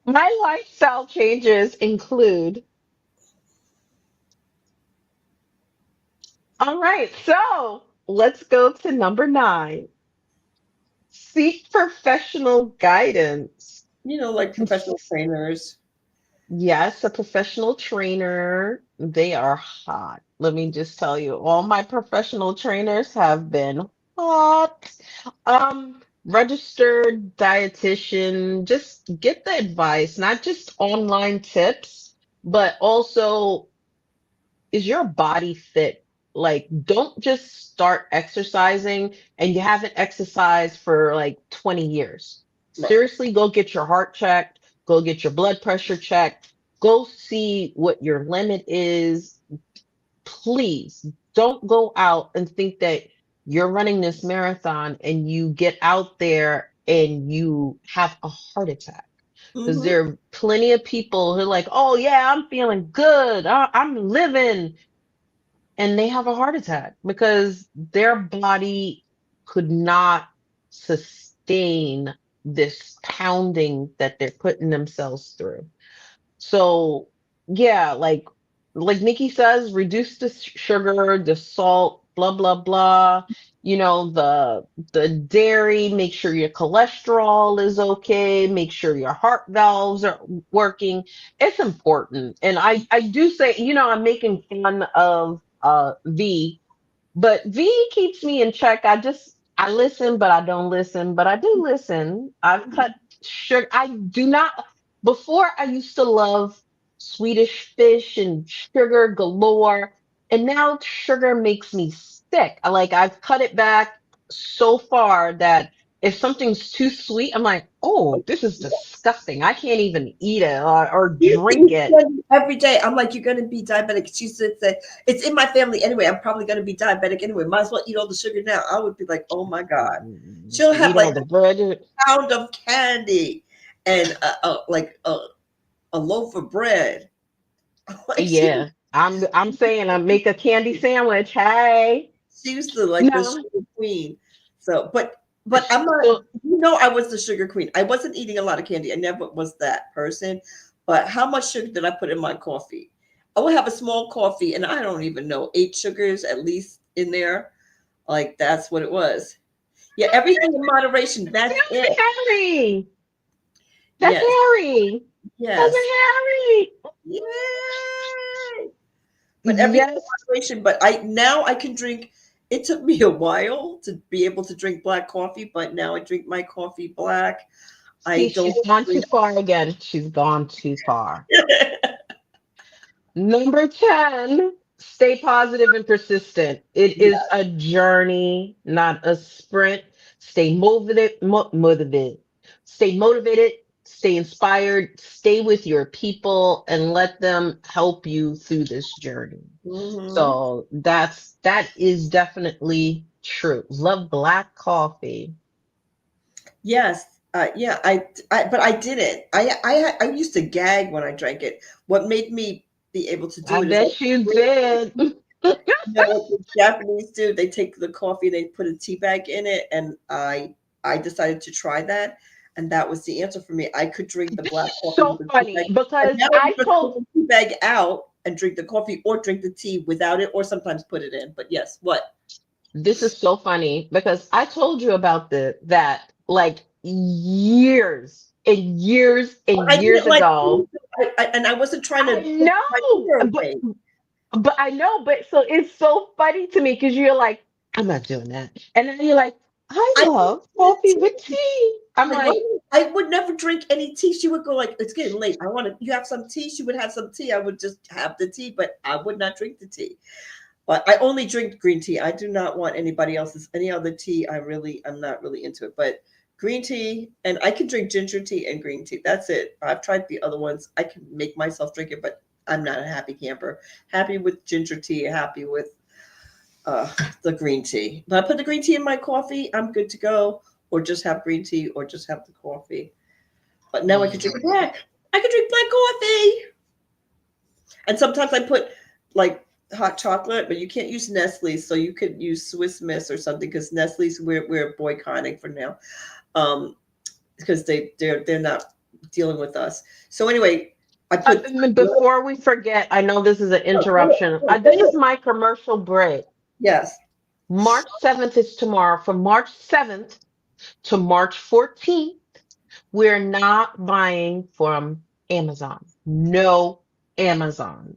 [SPEAKER 1] my lifestyle changes include. All right, so let's go to number 9. Seek professional guidance.
[SPEAKER 5] Like professional trainers.
[SPEAKER 1] Yes, a professional trainer. They are hot. Let me just tell you, all my professional trainers have been hot. Registered dietitian, just get the advice, not just online tips, but also, is your body fit? Like, don't just start exercising and you haven't exercised for like 20 years.
[SPEAKER 5] Right.
[SPEAKER 1] Seriously, go get your heart checked, go get your blood pressure checked, go see what your limit is. Please don't go out and think that you're running this marathon and you get out there and you have a heart attack. Because
[SPEAKER 5] Mm-hmm.
[SPEAKER 1] there are plenty of people who are like, oh, yeah, I'm feeling good. I'm living, and they have a heart attack because their body could not sustain this pounding that they're putting themselves through. So yeah, like Nikki says, reduce the sugar, the salt, blah blah blah. The dairy. Make sure your cholesterol is okay. Make sure your heart valves are working. It's important. And I do say, I'm making fun of V, but V keeps me in check. I listen, but I don't listen, but I do listen. I've cut sugar. I do not. Before I used to love Swedish fish and sugar galore, and now sugar makes me sick. I've cut it back so far that if something's too sweet, I'm like, oh, this is disgusting. I can't even eat it or drink it.
[SPEAKER 5] Every day, I'm like, you're going to be diabetic. She said, it's in my family anyway. I'm probably going to be diabetic anyway. Might as well eat all the sugar now. I would be like, oh my God. She'll have
[SPEAKER 1] Eat
[SPEAKER 5] like
[SPEAKER 1] all the bread.
[SPEAKER 5] a pound of candy and a loaf of bread. Like
[SPEAKER 1] Yeah, I'm saying I make a candy sandwich. Hey,
[SPEAKER 5] she used to like the
[SPEAKER 1] no,
[SPEAKER 5] sugar queen. So, but I'm not.
[SPEAKER 1] so
[SPEAKER 5] I was the sugar queen. I wasn't eating a lot of candy. I never was that person. But how much sugar did I put in my coffee? I would have a small coffee, and I don't even know, 8 sugars at least in there. Like that's what it was. Yeah, everything in moderation. That's
[SPEAKER 1] that's
[SPEAKER 5] it.
[SPEAKER 1] Harry. That's
[SPEAKER 5] Yes,
[SPEAKER 1] Harry. That's
[SPEAKER 5] yes,
[SPEAKER 1] Harry.
[SPEAKER 5] yay! But everything in
[SPEAKER 1] Yes.
[SPEAKER 5] moderation. But I can drink. It took me a while to be able to drink black coffee, but now I drink my coffee black. I
[SPEAKER 1] See,
[SPEAKER 5] don't
[SPEAKER 1] she's gone too
[SPEAKER 5] drink.
[SPEAKER 1] far again. She's gone too far. Number 10, stay positive and persistent. It is
[SPEAKER 5] Yeah.
[SPEAKER 1] a journey, not a sprint. Stay motivated, stay motivated, stay inspired, stay with your people and let them help you through this journey.
[SPEAKER 5] Hmm.
[SPEAKER 1] So that is definitely true. Love black coffee.
[SPEAKER 5] Yes. Yeah. But I didn't. I used to gag when I drank it. What made me be able to
[SPEAKER 1] I
[SPEAKER 5] do it is
[SPEAKER 1] bet you did.
[SPEAKER 5] you know what the Japanese do? They take the coffee, they put a tea bag in it, and I decided to try that, and that was the answer for me. I could drink the
[SPEAKER 1] This
[SPEAKER 5] black
[SPEAKER 1] is
[SPEAKER 5] coffee with
[SPEAKER 1] so
[SPEAKER 5] the tea bag,
[SPEAKER 1] funny
[SPEAKER 5] and
[SPEAKER 1] because
[SPEAKER 5] now I
[SPEAKER 1] I
[SPEAKER 5] just
[SPEAKER 1] told
[SPEAKER 5] put the tea bag out and drink the coffee, or drink the tea without it, or sometimes put it in. But yes, what?
[SPEAKER 1] this is so funny because I told you about that like years and years and
[SPEAKER 5] I
[SPEAKER 1] years
[SPEAKER 5] didn't like,
[SPEAKER 1] ago.
[SPEAKER 5] and I wasn't trying to
[SPEAKER 1] I
[SPEAKER 5] take my
[SPEAKER 1] know,
[SPEAKER 5] sugar away.
[SPEAKER 1] but I know, but so it's so funny to me because you're like, I'm not doing that. And then you're like, I
[SPEAKER 5] I
[SPEAKER 1] love
[SPEAKER 5] did
[SPEAKER 1] coffee with
[SPEAKER 5] tea.
[SPEAKER 1] tea. I'm
[SPEAKER 5] Like,
[SPEAKER 1] like,
[SPEAKER 5] I would never drink any tea. She would go like, "It's getting late. I want to. You have some tea?" She would have some tea. I would just have the tea, but I would not drink the tea. But I only drink green tea. I do not want anybody else's any other tea. I'm not really into it. But green tea, and I can drink ginger tea and green tea. That's it. I've tried the other ones. I can make myself drink it, but I'm not a happy camper. Happy with ginger tea. Happy with uh, the green tea. But I put the green tea in my coffee. I'm good to go. Or just have green tea, or just have the coffee. But now I can drink black. I can drink black coffee. And sometimes I put like hot chocolate, but you can't use Nestle, so you could use Swiss Miss or something because Nestle's we're boycotting for now, because they're not dealing with us. So anyway, I put
[SPEAKER 1] before we forget, I know this is an interruption. This is my commercial break.
[SPEAKER 5] yes.
[SPEAKER 1] March 7th is tomorrow. From March 7th to March 14th, we're not buying from Amazon. No Amazon.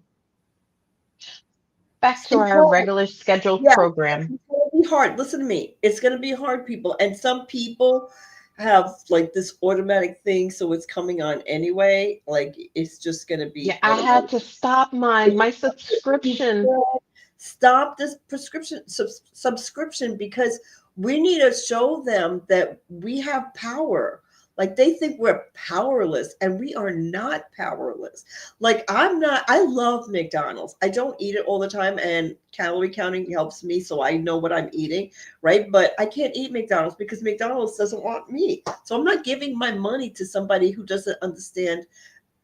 [SPEAKER 1] Back to our regular scheduled
[SPEAKER 5] Yeah,
[SPEAKER 1] program.
[SPEAKER 5] it's gonna be hard. Listen to me. It's gonna be hard, people. And some people have like this automatic thing, so it's coming on anyway. Like it's just gonna
[SPEAKER 1] Yeah,
[SPEAKER 5] be
[SPEAKER 1] I had
[SPEAKER 5] automatic.
[SPEAKER 1] to stop my subscription.
[SPEAKER 5] Stop this subscription because we need to show them that we have power. Like they think we're powerless and we are not powerless. Like I'm not, I love McDonald's. I don't eat it all the time and calorie counting helps me so I know what I'm eating, right? But I can't eat McDonald's because McDonald's doesn't want me. So I'm not giving my money to somebody who doesn't understand,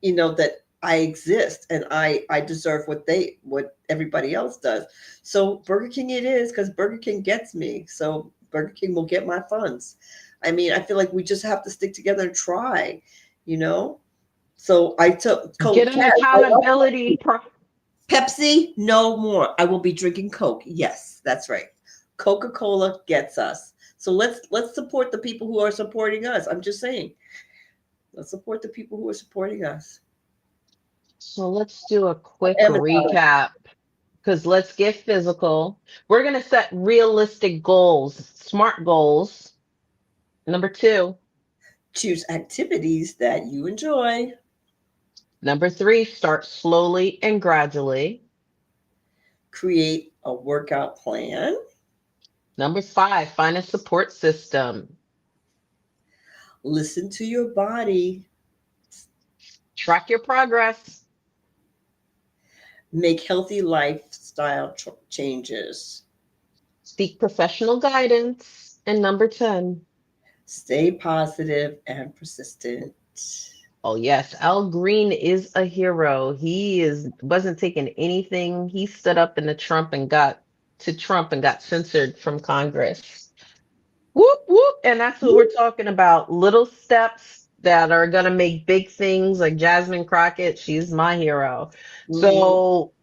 [SPEAKER 5] that I exist and I deserve what everybody else does. So Burger King it is because Burger King gets me. So Burger King will get my funds. I mean, I feel like we just have to stick together and try, you know. So I took
[SPEAKER 1] Get
[SPEAKER 5] Coke.
[SPEAKER 1] an accountability.
[SPEAKER 5] Pepsi, no more. I will be drinking Coke. Yes, that's right. Coca-Cola gets us. So let's support the people who are supporting us. I'm just saying. Let's support the people who are supporting us.
[SPEAKER 1] So let's do a quick
[SPEAKER 5] Amazon.
[SPEAKER 1] recap because let's get physical. We're going to set realistic goals, smart goals. Number two.
[SPEAKER 5] Choose activities that you enjoy.
[SPEAKER 1] Number three, start slowly and gradually.
[SPEAKER 5] Create a workout plan.
[SPEAKER 1] Number five, find a support system.
[SPEAKER 5] Listen to your body.
[SPEAKER 1] Track your progress.
[SPEAKER 5] Make healthy lifestyle changes.
[SPEAKER 1] Seek professional guidance. And number 10.
[SPEAKER 5] Stay positive and persistent.
[SPEAKER 1] Oh yes, Al Green is a hero. He wasn't taking anything. He stood up in the Trump and got censored from Congress. Whoop whoop. And that's what we're talking about. Little steps that are gonna make big things like Jasmine Crockett. She's my hero.
[SPEAKER 5] Mhm.
[SPEAKER 1] So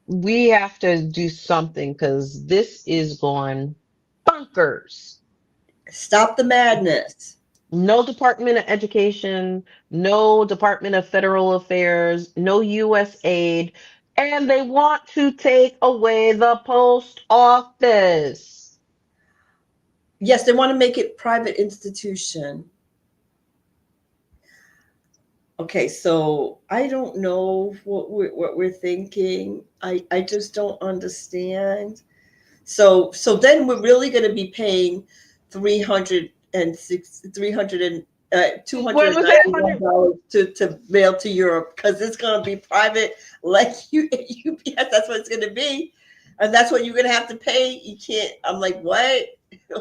[SPEAKER 1] we have to do something because this is going bonkers.
[SPEAKER 5] Stop the madness.
[SPEAKER 1] No Department of Education, no Department of Federal Affairs, no U.S. aid, and they want to take away the post office.
[SPEAKER 5] Yes, they want to make it private institution. Okay, so I don't know what we're thinking. I just don't understand. So then we're really going to be paying 306 300 and two hundred
[SPEAKER 1] What
[SPEAKER 5] and
[SPEAKER 1] was that?
[SPEAKER 5] ninety one
[SPEAKER 1] 100?
[SPEAKER 5] dollars to mail to Europe because it's going to be private like you UPS. That's what it's going to be, and that's what you're going to have to pay. You can't. I'm like, what?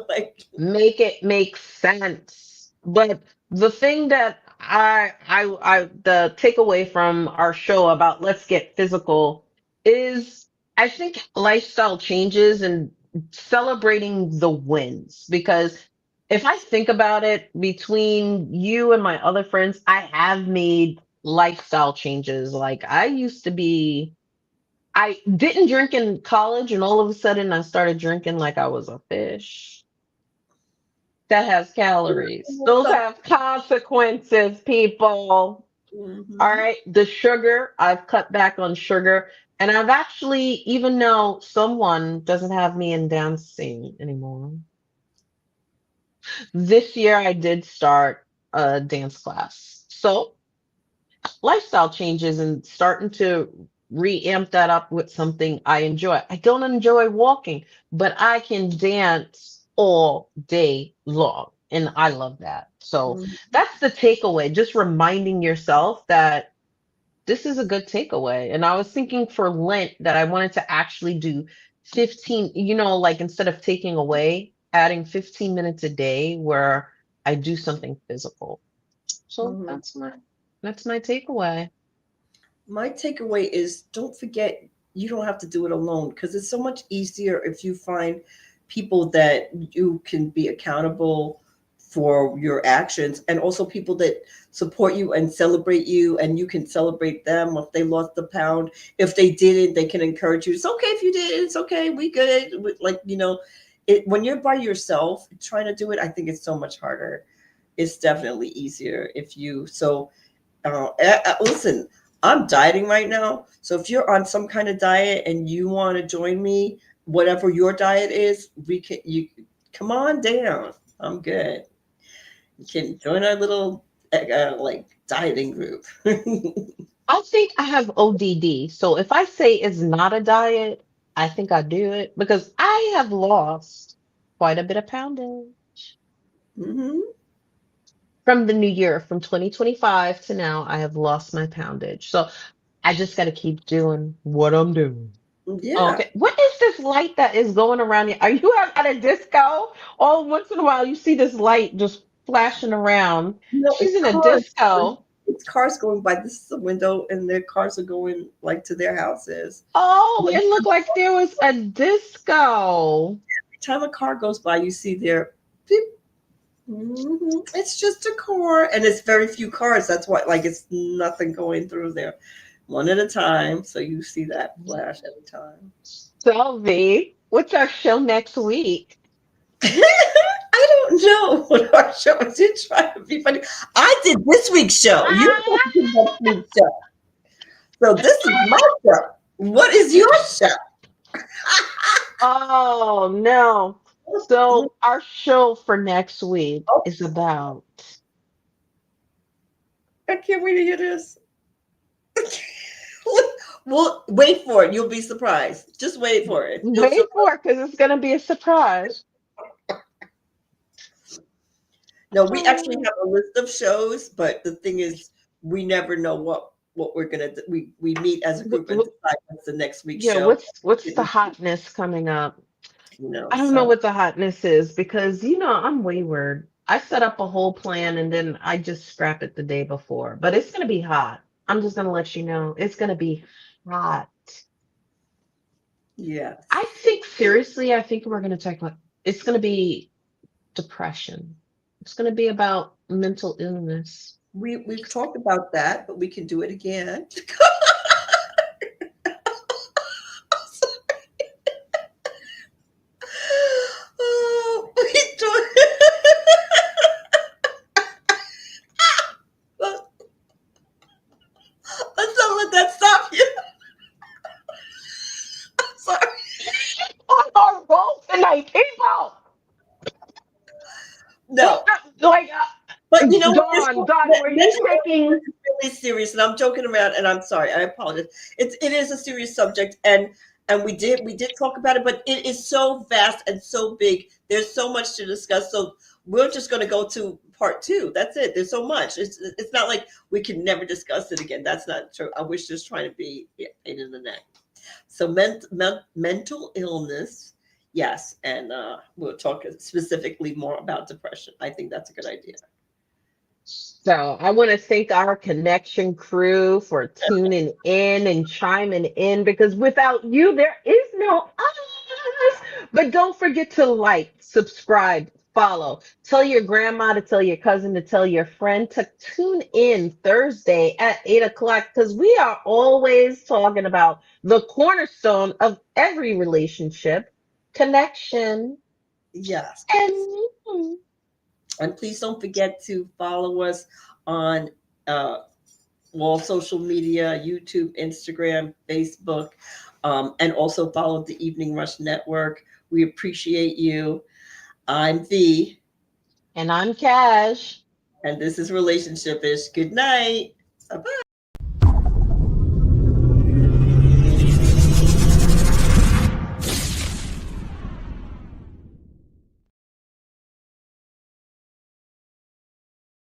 [SPEAKER 5] Like,
[SPEAKER 1] Make it make sense. But the thing that the takeaway from our show about let's get physical is I think lifestyle changes and celebrating the wins. Because if I think about it, between you and my other friends, I have made lifestyle changes. Like I didn't drink in college, and all of a sudden I started drinking like I was a fish. That has calories. Those
[SPEAKER 5] so,
[SPEAKER 1] have consequences, people. All
[SPEAKER 5] mhm,
[SPEAKER 1] right. The sugar, I've cut back on sugar. And I've actually, even though someone doesn't have me in dancing anymore, this year I did start a dance class. So lifestyle changes and starting to reamp that up with something I enjoy. I don't enjoy walking, but I can dance all day long. And I love that. So
[SPEAKER 5] mhm,
[SPEAKER 1] that's the takeaway. Just reminding yourself that this is a good takeaway. And I was thinking for Lent that I wanted to actually do 15, like instead of taking away, adding 15 minutes a day where I do something physical. So
[SPEAKER 5] mhm.
[SPEAKER 1] that's my takeaway.
[SPEAKER 5] My takeaway is don't forget you don't have to do it alone because it's so much easier if you find people that you can be accountable for your actions and also people that support you and celebrate you and you can celebrate them if they lost the pound. If they didn't, they can encourage you. It's okay if you did. It's okay. We good. Like, when you're by yourself trying to do it, I think it's so much harder. It's definitely easier if you so listen, I'm dieting right now. So if you're on some kind of diet and you want to join me, whatever your diet is, you come on down. I'm good. You can join our little like dieting group.
[SPEAKER 1] I think I have ODD. So if I say it's not a diet, I think I do it because I have lost quite a bit of poundage
[SPEAKER 5] Hmm.
[SPEAKER 1] from the new year, from 2025 to now. I have lost my poundage. So I just got to keep doing what I'm doing.
[SPEAKER 5] Yeah.
[SPEAKER 1] Okay. What is this light that is going around here? Are you at a disco? All once in a while, you see this light just flashing around. She's
[SPEAKER 5] It's
[SPEAKER 1] in a
[SPEAKER 5] cars.
[SPEAKER 1] disco.
[SPEAKER 5] It's cars going by. This is the window, and their cars are going like to their houses.
[SPEAKER 1] Oh,
[SPEAKER 5] Every
[SPEAKER 1] it looked like there was a disco.
[SPEAKER 5] time a car goes by, you see their beep. It's just a car, and it's very few cars. That's why, like, it's nothing going through there, one at a time. So you see that flash every time.
[SPEAKER 1] Sylvie, what's our show next week?
[SPEAKER 5] I don't know what our show is. You're trying to be funny. I did this week's show. You're supposed to do next week's show. So this is my show. What is your show?
[SPEAKER 1] Oh no. So our show for next week
[SPEAKER 5] Oh,
[SPEAKER 1] is about
[SPEAKER 5] I can't wait to hear this. Well, wait for it. You'll be surprised. Just wait for it.
[SPEAKER 1] wait for it because it's gonna be a surprise.
[SPEAKER 5] No, we actually
[SPEAKER 1] Oh,
[SPEAKER 5] have a list of shows, but the thing is, we never know what we're gonna do. We meet as a group and decide what's the next week's
[SPEAKER 1] yeah,
[SPEAKER 5] show.
[SPEAKER 1] what's the hotness coming up? I don't know
[SPEAKER 5] So
[SPEAKER 1] what the hotness is because I'm wayward. I set up a whole plan and then I just scrap it the day before. But it's gonna be hot. I'm just gonna let you know it's gonna be hot. I
[SPEAKER 5] yes,
[SPEAKER 1] think seriously, I think we're gonna talk about it's gonna be depression. It's gonna be about mental illness.
[SPEAKER 5] we've talked about that, but we can do it again. Oh, we do. Let's not let that stop you. Sorry.
[SPEAKER 1] On our roll tonight, people.
[SPEAKER 5] No,
[SPEAKER 1] Like
[SPEAKER 5] but you know what?
[SPEAKER 1] Dawn, were you taking?
[SPEAKER 5] really serious, and I'm joking around, and I'm sorry, I apologize. It is a serious subject, and we did talk about it, but it is so vast and so big. There's so much to discuss. So we're just going to go to part 2. That's it. There's so much. It's not like we can never discuss it again. That's not true. I was just trying to be a pain in the neck. So mental illness, yes, and we'll talk specifically more about depression. I think that's a good idea.
[SPEAKER 1] So I want to thank our connection crew for tuning in and chiming in because without you, there is no us. But don't forget to like, subscribe, follow. Tell your grandma to tell your cousin to tell your friend to tune in Thursday at 8 o'clock because we are always talking about the cornerstone of every relationship, connection.
[SPEAKER 5] Yes.
[SPEAKER 1] And
[SPEAKER 5] And please don't forget to follow us on all social media, YouTube, Instagram, Facebook, and also follow the Evening Rush Network. We appreciate you. I'm V,
[SPEAKER 1] I'm Cash.
[SPEAKER 5] and this is Relationship Ish. Good night. Bye-bye.